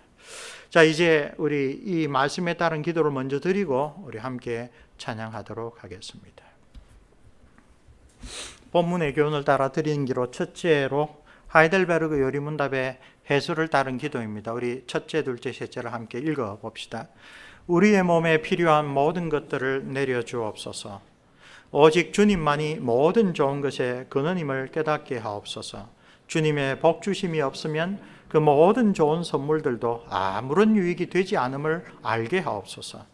자, 이제 우리 이 말씀에 따른 기도를 먼저 드리고 우리 함께 찬양하도록 하겠습니다. 본문의 교훈을 따라 드리는 기로 첫째로 하이델베르그 요리문답의 해설을 따른 기도입니다. 우리 첫째, 둘째, 셋째를 함께 읽어봅시다. 우리의 몸에 필요한 모든 것들을 내려주옵소서. 오직 주님만이 모든 좋은 것의 근원임을 깨닫게 하옵소서. 주님의 복주심이 없으면 그 모든 좋은 선물들도 아무런 유익이 되지 않음을 알게 하옵소서.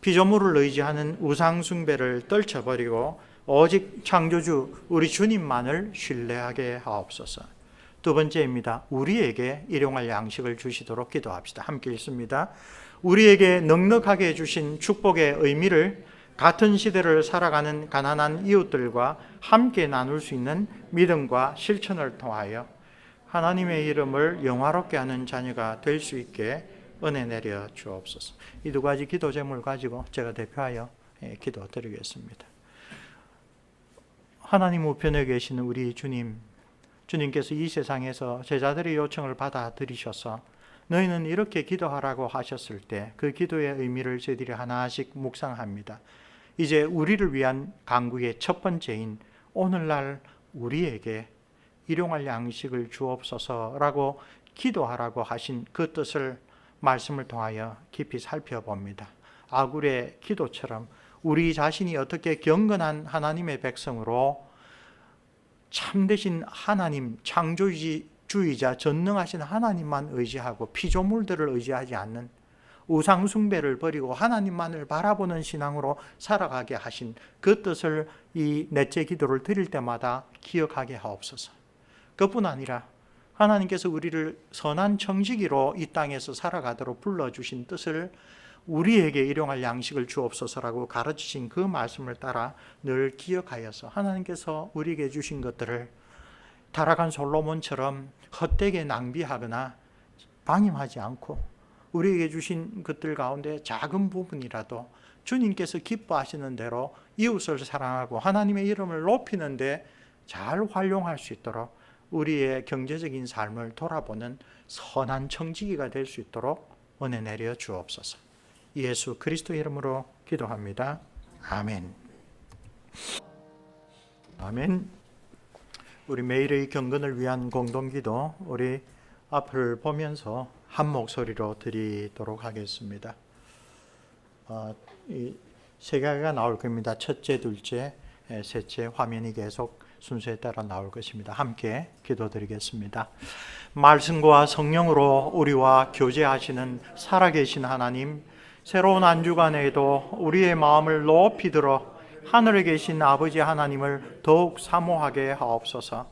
피조물을 의지하는 우상숭배를 떨쳐버리고 오직 창조주 우리 주님만을 신뢰하게 하옵소서. 두 번째입니다. 우리에게 일용할 양식을 주시도록 기도합시다. 함께 읽습니다. 우리에게 넉넉하게 주신 축복의 의미를 같은 시대를 살아가는 가난한 이웃들과 함께 나눌 수 있는 믿음과 실천을 통하여 하나님의 이름을 영화롭게 하는 자녀가 될 수 있게 은혜 내려 주옵소서. 이 두 가지 기도 제목을 가지고 제가 대표하여 기도 드리겠습니다. 하나님 우편에 계시는 우리 주님, 주님께서 이 세상에서 제자들의 요청을 받아들이셔서 너희는 이렇게 기도하라고 하셨을 때 그 기도의 의미를 저희들이 하나씩 묵상합니다. 이제 우리를 위한 간구의 첫 번째인 오늘날 우리에게 일용할 양식을 주옵소서라고 기도하라고 하신 그 뜻을 말씀을 통하여 깊이 살펴봅니다. 아굴의 기도처럼 우리 자신이 어떻게 경건한 하나님의 백성으로 참되신 하나님, 창조주의자, 전능하신 하나님만 의지하고 피조물들을 의지하지 않는 우상 숭배를 버리고 하나님만을 바라보는 신앙으로 살아가게 하신 그 뜻을 이 넷째 기도를 드릴 때마다 기억하게 하옵소서. 그뿐 아니라 하나님께서 우리를 선한 청지기로 이 땅에서 살아가도록 불러주신 뜻을 우리에게 일용할 양식을 주옵소서라고 가르치신 그 말씀을 따라 늘 기억하여서 하나님께서 우리에게 주신 것들을 타락한 솔로몬처럼 헛되게 낭비하거나 방임하지 않고 우리에게 주신 것들 가운데 작은 부분이라도 주님께서 기뻐하시는 대로 이웃을 사랑하고 하나님의 이름을 높이는 데 잘 활용할 수 있도록 우리의 경제적인 삶을 돌아보는 선한 청지기가 될 수 있도록 은혜 내려 주옵소서. 예수 그리스도 이름으로 기도합니다. 아멘. 아멘. 우리 매일의 경건을 위한 공동기도 우리 앞을 보면서 한 목소리로 드리도록 하겠습니다. 이 세 개가 나올 겁니다. 첫째, 둘째, 셋째 화면이 계속 순서에 따라 나올 것입니다. 함께 기도드리겠습니다. 말씀과 성령으로 우리와 교제하시는 살아계신 하나님, 새로운 한 주간에도 우리의 마음을 높이 들어 하늘에 계신 아버지 하나님을 더욱 사모하게 하옵소서.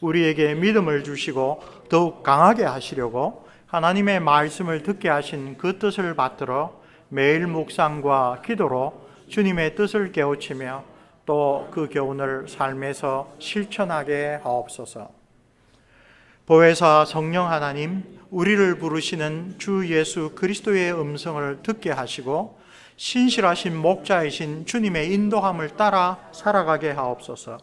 우리에게 믿음을 주시고 더욱 강하게 하시려고 하나님의 말씀을 듣게 하신 그 뜻을 받들어 매일 묵상과 기도로 주님의 뜻을 깨우치며 또 그 교훈을 삶에서 실천하게 하옵소서. 보혜사 성령 하나님, 우리를 부르시는 주 예수 그리스도의 음성을 듣게 하시고 신실하신 목자이신 주님의 인도함을 따라 살아가게 하옵소서.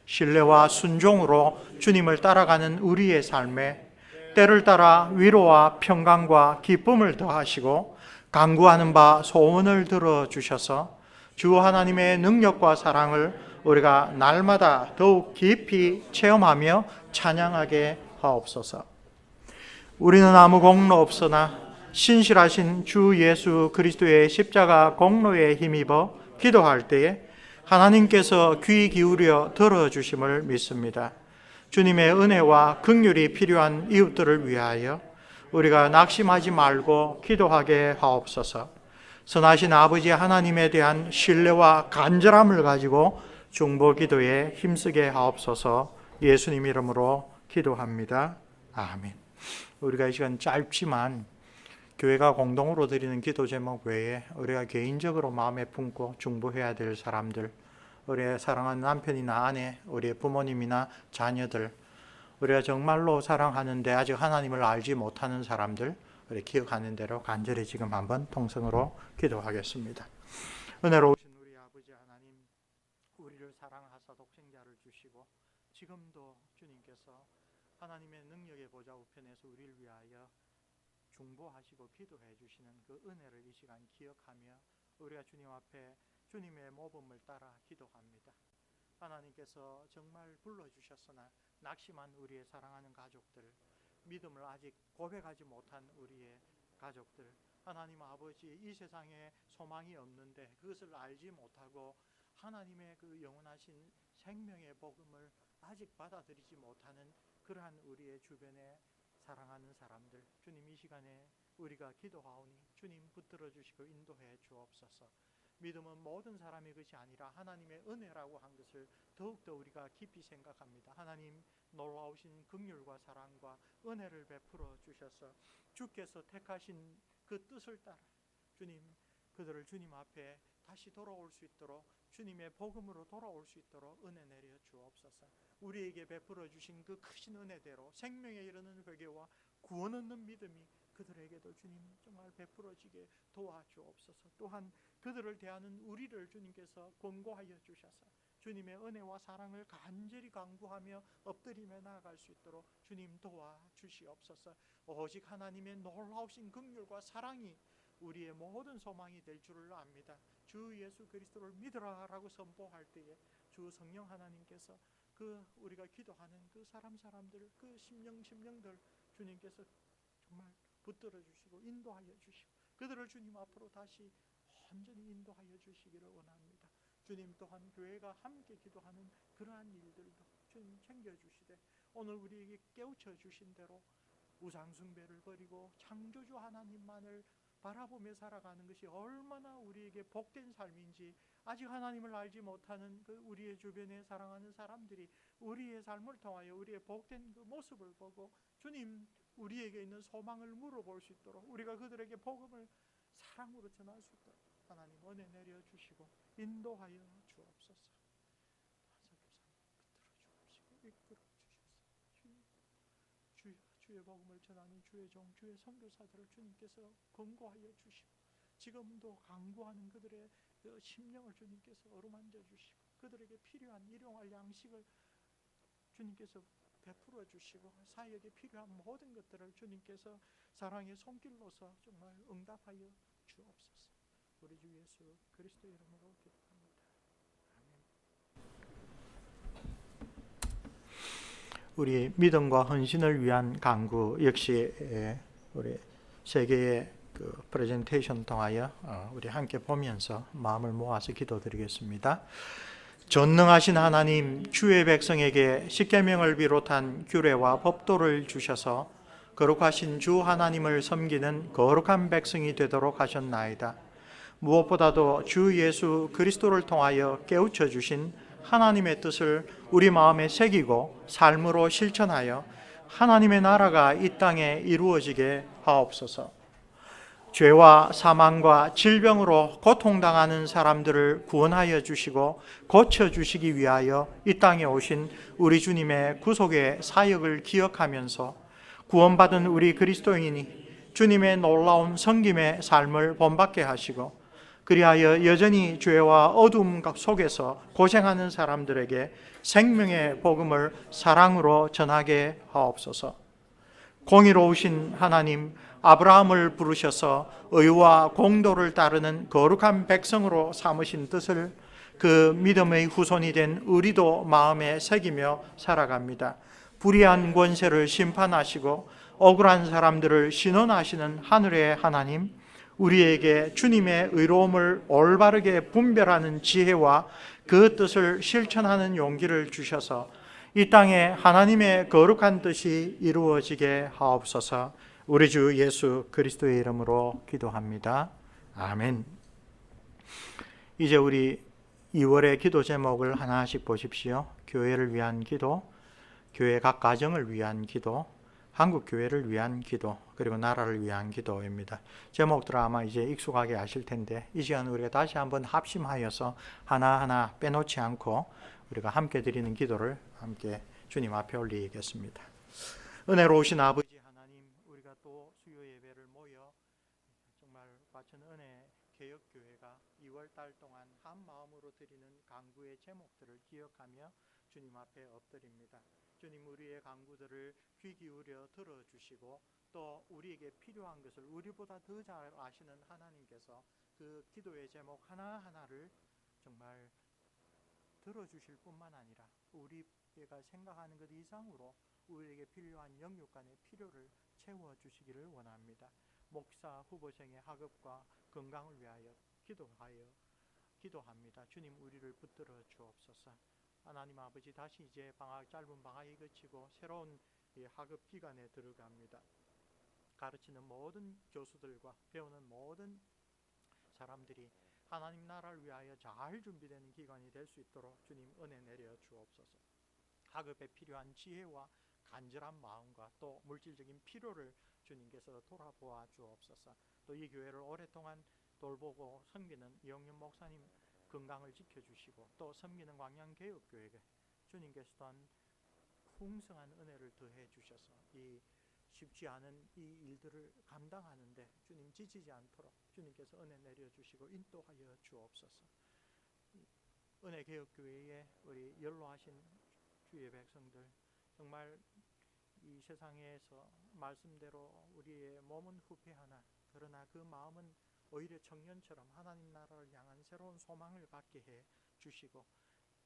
신뢰와 순종으로 주님을 따라가는 우리의 삶에 때를 따라 위로와 평강과 기쁨을 더하시고 간구하는 바 소원을 들어주셔서 주 하나님의 능력과 사랑을 우리가 날마다 더욱 깊이 체험하며 찬양하게 하옵소서. 우리는 아무 공로 없으나 신실하신 주 예수 그리스도의 십자가 공로에 힘입어 기도할 때에 하나님께서 귀 기울여 들어주심을 믿습니다. 주님의 은혜와 긍휼이 필요한 이웃들을 위하여 우리가 낙심하지 말고 기도하게 하옵소서. 선하신 아버지 하나님에 대한 신뢰와 간절함을 가지고 중보 기도에 힘쓰게 하옵소서. 예수님 이름으로 기도합니다. 아멘. 우리가 이 시간 짧지만 교회가 공동으로 드리는 기도 제목 외에 우리가 개인적으로 마음에 품고 중보해야 될 사람들, 우리의 사랑하는 남편이나 아내, 우리의 부모님이나 자녀들, 우리가 정말로 사랑하는데 아직 하나님을 알지 못하는 사람들, 우리 기억하는 대로 간절히 지금 한번 통성으로 기도하겠습니다. 은혜로우신 우리 아버지 하나님, 우리를 사랑하사 독생자를 주시고 지금도 주님께서 하나님의 능력의 보좌 우편에서 우리를 위하여 중보하시고 기도해 주시는 그 은혜를 이 시간 기억하며 우리가 주님 앞에 주님의 모범을 따라 기도합니다. 하나님께서 정말 불러주셨으나 낙심한 우리의 사랑하는 가족들, 믿음을 아직 고백하지 못한 우리의 가족들, 하나님 아버지 이 세상에 소망이 없는데 그것을 알지 못하고 하나님의 그 영원하신 생명의 복음을 아직 받아들이지 못하는 그러한 우리의 주변에 사랑하는 사람들, 주님 이 시간에 우리가 기도하오니 주님 붙들어 주시고 인도해 주옵소서. 믿음은 모든 사람의 것이 아니라 하나님의 은혜라고 한 것을 더욱더 우리가 깊이 생각합니다. 하나님 놀라우신 긍휼과 사랑과 은혜를 베풀어 주셔서 주께서 택하신 그 뜻을 따라 주님 그들을 주님 앞에 다시 돌아올 수 있도록 주님의 복음으로 돌아올 수 있도록 은혜 내려 주옵소서. 우리에게 베풀어 주신 그 크신 은혜대로 생명에 이르는 회개와 구원 얻는 믿음이 그들에게도 주님 정말 베풀어지게 도와주옵소서. 또한 그들을 대하는 우리를 주님께서 권고하여 주셔서 주님의 은혜와 사랑을 간절히 간구하며 엎드리며 나아갈 수 있도록 주님 도와주시옵소서. 오직 하나님의 놀라우신 긍휼과 사랑이 우리의 모든 소망이 될 줄을 압니다. 주 예수 그리스도를 믿으라라고 선포할 때에 주 성령 하나님께서 우리가 기도하는 그 사람들, 그 심령들 주님께서 정말 붙들어 주시고 인도하여 주시고 그들을 주님 앞으로 다시 온전히 인도하여 주시기를 원합니다. 주님 또한 교회가 함께 기도하는 그러한 일들도 주님 챙겨주시되 오늘 우리에게 깨우쳐 주신 대로 우상숭배를 버리고 창조주 하나님만을 바라보며 살아가는 것이 얼마나 우리에게 복된 삶인지 아직 하나님을 알지 못하는 그 우리의 주변에 사랑하는 사람들이 우리의 삶을 통하여 우리의 복된 그 모습을 보고 주님 우리에게 있는 소망을 물어볼 수 있도록 우리가 그들에게 복음을 사랑으로 전할 수 있도록 하나님 은혜 내려주시고 인도하여 주옵소서. 붙들어 주옵시고 이끌어 주셔서 주의 복음을 전하는 주의 종 주의 선교사들을 주님께서 권고하여 주시고 지금도 강구하는 그들의 그 심령을 주님께서 어루만져 주시고 그들에게 필요한 일용할 양식을 주님께서 베풀어 주시고 사역에 필요한 모든 것들을 주님께서 사랑의 손길로서 정말 응답하여 주옵소서. 우리 주 예수 그리스도 이름으로 기도합니다. 아멘. 우리 믿음과 헌신을 위한 간구 역시 우리 세 개의 그 프레젠테이션 통하여 우리 함께 보면서 마음을 모아서 기도드리겠습니다. 전능하신 하나님, 주의 백성에게 십계명을 비롯한 규례와 법도를 주셔서 거룩하신 주 하나님을 섬기는 거룩한 백성이 되도록 하셨나이다. 무엇보다도 주 예수 그리스도를 통하여 깨우쳐 주신 하나님의 뜻을 우리 마음에 새기고 삶으로 실천하여 하나님의 나라가 이 땅에 이루어지게 하옵소서. 죄와 사망과 질병으로 고통당하는 사람들을 구원하여 주시고 고쳐주시기 위하여 이 땅에 오신 우리 주님의 구속의 사역을 기억하면서 구원받은 우리 그리스도인이 주님의 놀라운 섬김의 삶을 본받게 하시고 그리하여 여전히 죄와 어둠 속에서 고생하는 사람들에게 생명의 복음을 사랑으로 전하게 하옵소서. 공의로우신 하나님, 아브라함을 부르셔서 의와 공도를 따르는 거룩한 백성으로 삼으신 뜻을 그 믿음의 후손이 된 우리도 마음에 새기며 살아갑니다. 불의한 권세를 심판하시고 억울한 사람들을 신원하시는 하늘의 하나님, 우리에게 주님의 의로움을 올바르게 분별하는 지혜와 그 뜻을 실천하는 용기를 주셔서 이 땅에 하나님의 거룩한 뜻이 이루어지게 하옵소서. 우리 주 예수 그리스도의 이름으로 기도합니다. 아멘. 이제 우리 2월의 기도 제목을 하나씩 보십시오. 교회를 위한 기도, 교회 각 가정을 위한 기도, 한국 교회를 위한 기도, 그리고 나라를 위한 기도입니다. 제목들 아마 이제 익숙하게 아실 텐데 이 시간 우리가 다시 한번 합심하여서 하나하나 빼놓지 않고 우리가 함께 드리는 기도를 함께 주님 앞에 올리겠습니다. 은혜로우신 아버지 하나님, 우리가 또 수요 예배를 모여 정말 바친 은혜 개혁교회가 2월 달 동안 한 마음으로 드리는 간구의 제목들을 기억하며 주님 앞에 엎드립니다. 주님, 우리의 간구들을 귀 기울여 들어주시고 또 우리에게 필요한 것을 우리보다 더 잘 아시는 하나님께서 그 기도의 제목 하나하나를 정말 들어주실 뿐만 아니라 우리가 생각하는 것 이상으로 우리에게 필요한 영육간의 필요를 채워주시기를 원합니다. 목사 후보생의 학업과 건강을 위하여 기도합니다. 주님, 우리를 붙들어 주옵소서. 하나님 아버지, 다시 이제 짧은 방학이 그치고 새로운 학업 기간에 들어갑니다. 가르치는 모든 교수들과 배우는 모든 사람들이 하나님 나라를 위하여 잘 준비되는 기간이 될 수 있도록 주님 은혜 내려 주옵소서. 학업에 필요한 지혜와 간절한 마음과 또 물질적인 필요를 주님께서 돌아보아 주옵소서. 또 이 교회를 오랫동안 돌보고 섬기는 이영윤 목사님 건강을 지켜주시고 또 섬기는 광양개혁교회에 주님께서 또한 풍성한 은혜를 더해 주셔서 이 쉽지 않은 이 일들을 감당하는데 주님 지치지 않도록 주님께서 은혜 내려주시고 인도하여 주옵소서. 은혜개혁교회에 우리 연로하신 주의 백성들, 정말 이 세상에서 말씀대로 우리의 몸은 후패하나 그러나 그 마음은 오히려 청년처럼 하나님 나라를 향한 새로운 소망을 갖게 해 주시고,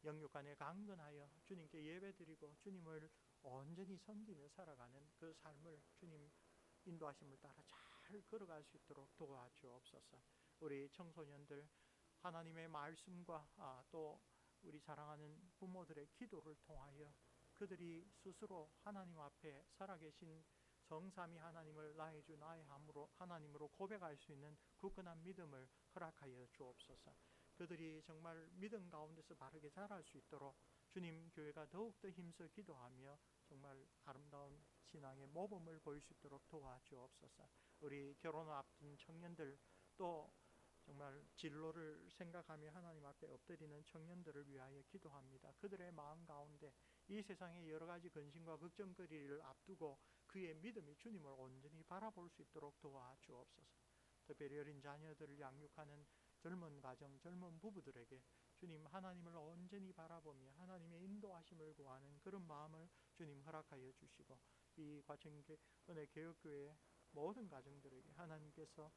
영육 간에 강건하여 주님께 예배드리고 주님을 온전히 섬기며 살아가는 그 삶을 주님 인도하심을 따라 잘 걸어갈 수 있도록 도와주옵소서. 우리 청소년들 하나님의 말씀과 또 우리 사랑하는 부모들의 기도를 통하여 그들이 스스로 하나님 앞에 살아계신 성삼위 하나님을 나의 주 나의 하나님으로 고백할 수 있는 굳건한 믿음을 허락하여 주옵소서. 그들이 정말 믿음 가운데서 바르게 자랄 수 있도록 주님 교회가 더욱더 힘써 기도하며 정말 아름다운 신앙의 모범을 보일 수 있도록 도와주옵소서. 우리 결혼을 앞둔 청년들, 또 정말 진로를 생각하며 하나님 앞에 엎드리는 청년들을 위하여 기도합니다. 그들의 마음 가운데 이 세상의 여러 가지 근심과 걱정거리를 앞두고 그의 믿음이 주님을 온전히 바라볼 수 있도록 도와주옵소서. 특별히 어린 자녀들을 양육하는 젊은 가정, 젊은 부부들에게 주님 하나님을 온전히 바라보며 하나님의 인도하심을 구하는 그런 마음을 주님 허락하여 주시고, 이 과천은혜개혁교회 모든 가정들에게 하나님께서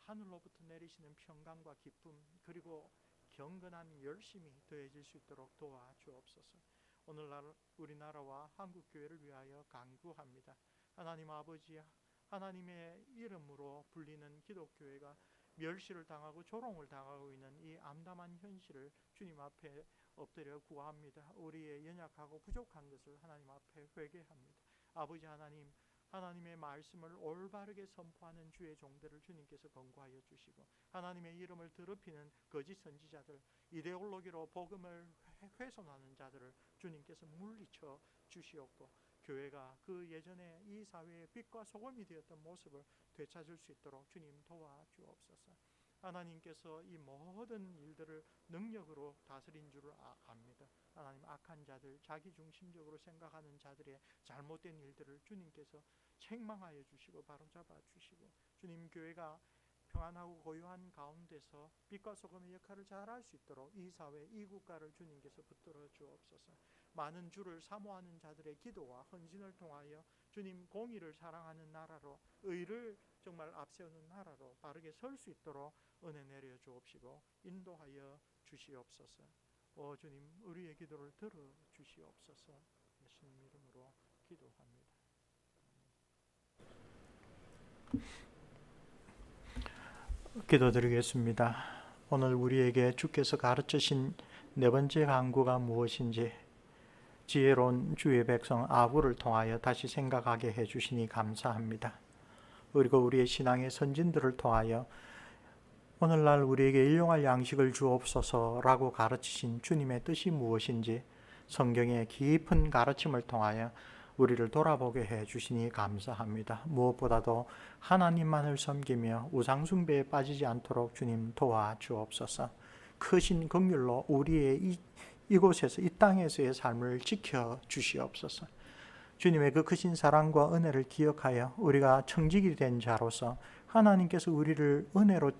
하늘로부터 내리시는 평강과 기쁨, 그리고 경건한 열심이 더해질 수 있도록 도와주옵소서. 오늘날 우리나라와 한국교회를 위하여 간구합니다. 하나님 아버지, 하나님의 이름으로 불리는 기독교회가 멸시를 당하고 조롱을 당하고 있는 이 암담한 현실을 주님 앞에 엎드려 구합니다. 우리의 연약하고 부족한 것을 하나님 앞에 회개합니다. 아버지 하나님, 하나님의 말씀을 올바르게 선포하는 주의 종들을 주님께서 권고하여 주시고, 하나님의 이름을 더럽히는 거짓 선지자들, 이데올로기로 복음을 훼손하는 자들을 주님께서 물리쳐 주시옵고, 교회가 그 예전에 이 사회의 빛과 소금이 되었던 모습을 되찾을 수 있도록 주님 도와주옵소서. 하나님께서 이 모든 일들을 능력으로 다스린 줄 압니다. 하나님, 악한 자들, 자기중심적으로 생각하는 자들의 잘못된 일들을 주님께서 책망하여 주시고 바로잡아 주시고, 주님 교회가 평안하고 고요한 가운데서 빛과 소금의 역할을 잘할 수 있도록 이 사회, 이 국가를 주님께서 붙들어 주옵소서. 많은 주를 사모하는 자들의 기도와 헌신을 통하여 주님 공의를 사랑하는 나라로, 의를 정말 앞세우는 나라로 바르게 설 수 있도록 은혜 내려 주옵시고 인도하여 주시옵소서. 오 주님, 우리의 기도를 들어 주시옵소서. 예수님 이름으로 기도합니다. 기도드리겠습니다. 오늘 우리에게 주께서 가르치신 네 번째 간구가 무엇인지 지혜로운 주의 백성 아구를 통하여 다시 생각하게 해주시니 감사합니다. 그리고 우리의 신앙의 선진들을 통하여 오늘날 우리에게 일용할 양식을 주옵소서라고 가르치신 주님의 뜻이 무엇인지 성경의 깊은 가르침을 통하여 우리를 돌아보게 해주시니 감사합니다. 무엇보다도 하나님만을 섬기며 우상숭배에 빠지지 않도록 주님 도와주옵소서. 크신 긍휼로 우리의 이곳에서, 이 땅에서의 삶을 지켜주시옵소서. 주님의 그 크신 사랑과 은혜를 기억하여 우리가 청직이 된 자로서 하나님께서 우리를 은혜로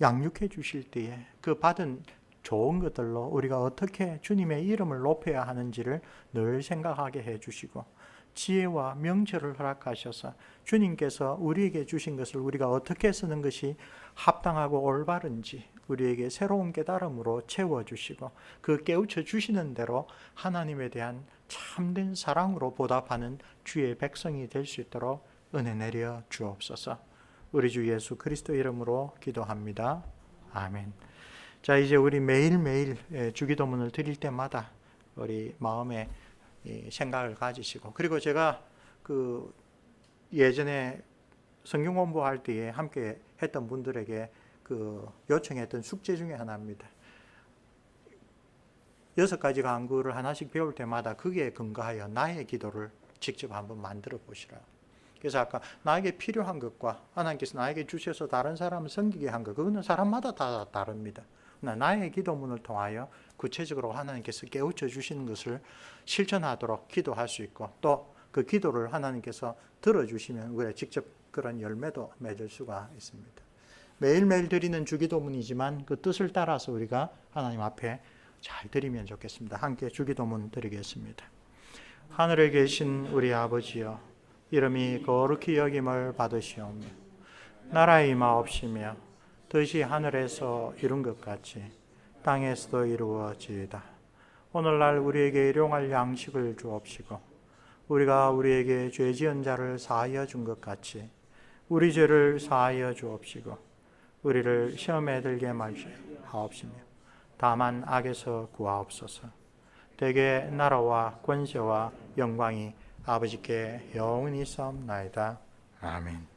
양육해 주실 때에 그 받은 좋은 것들로 우리가 어떻게 주님의 이름을 높여야 하는지를 늘 생각하게 해주시고, 지혜와 명철을 허락하셔서 주님께서 우리에게 주신 것을 우리가 어떻게 쓰는 것이 합당하고 올바른지 우리에게 새로운 깨달음으로 채워주시고, 그 깨우쳐 주시는 대로 하나님에 대한 참된 사랑으로 보답하는 주의 백성이 될 수 있도록 은혜 내려 주옵소서. 우리 주 예수 그리스도 이름으로 기도합니다. 아멘. 자, 이제 우리 매일매일 주기도문을 드릴 때마다 우리 마음에 생각을 가지시고, 그리고 제가 그 예전에 성경 공부할 때에 함께 했던 분들에게 그 요청했던 숙제 중에 하나입니다. 6가지 간구를 하나씩 배울 때마다 거기에 근거하여 나의 기도를 직접 한번 만들어 보시라. 그래서 아까 나에게 필요한 것과 하나님께서 나에게 주셔서 다른 사람을 섬기게 한 것, 그거는 사람마다 다 다릅니다. 나의 기도문을 통하여 구체적으로 하나님께서 깨우쳐 주시는 것을 실천하도록 기도할 수 있고, 또 그 기도를 하나님께서 들어주시면 우리가 직접 그런 열매도 맺을 수가 있습니다. 매일매일 드리는 주기도문이지만 그 뜻을 따라서 우리가 하나님 앞에 잘 드리면 좋겠습니다. 함께 주기도문 드리겠습니다. 하늘에 계신 우리 아버지여, 이름이 거룩히 여김을 받으시오며 나라의 임하옵시며 뜻이 하늘에서 이룬 것 같이 땅에서도 이루어지이다. 오늘날 우리에게 일용할 양식을 주옵시고 우리가 우리에게 죄 지은 자를 사하여 준 것 같이 우리 죄를 사하여 주옵시고 우리를 시험에 들게 마시옵시며 다만 악에서 구하옵소서. 대개 나라와 권세와 영광이 아버지께 영원히 있사옵나이다. 아멘.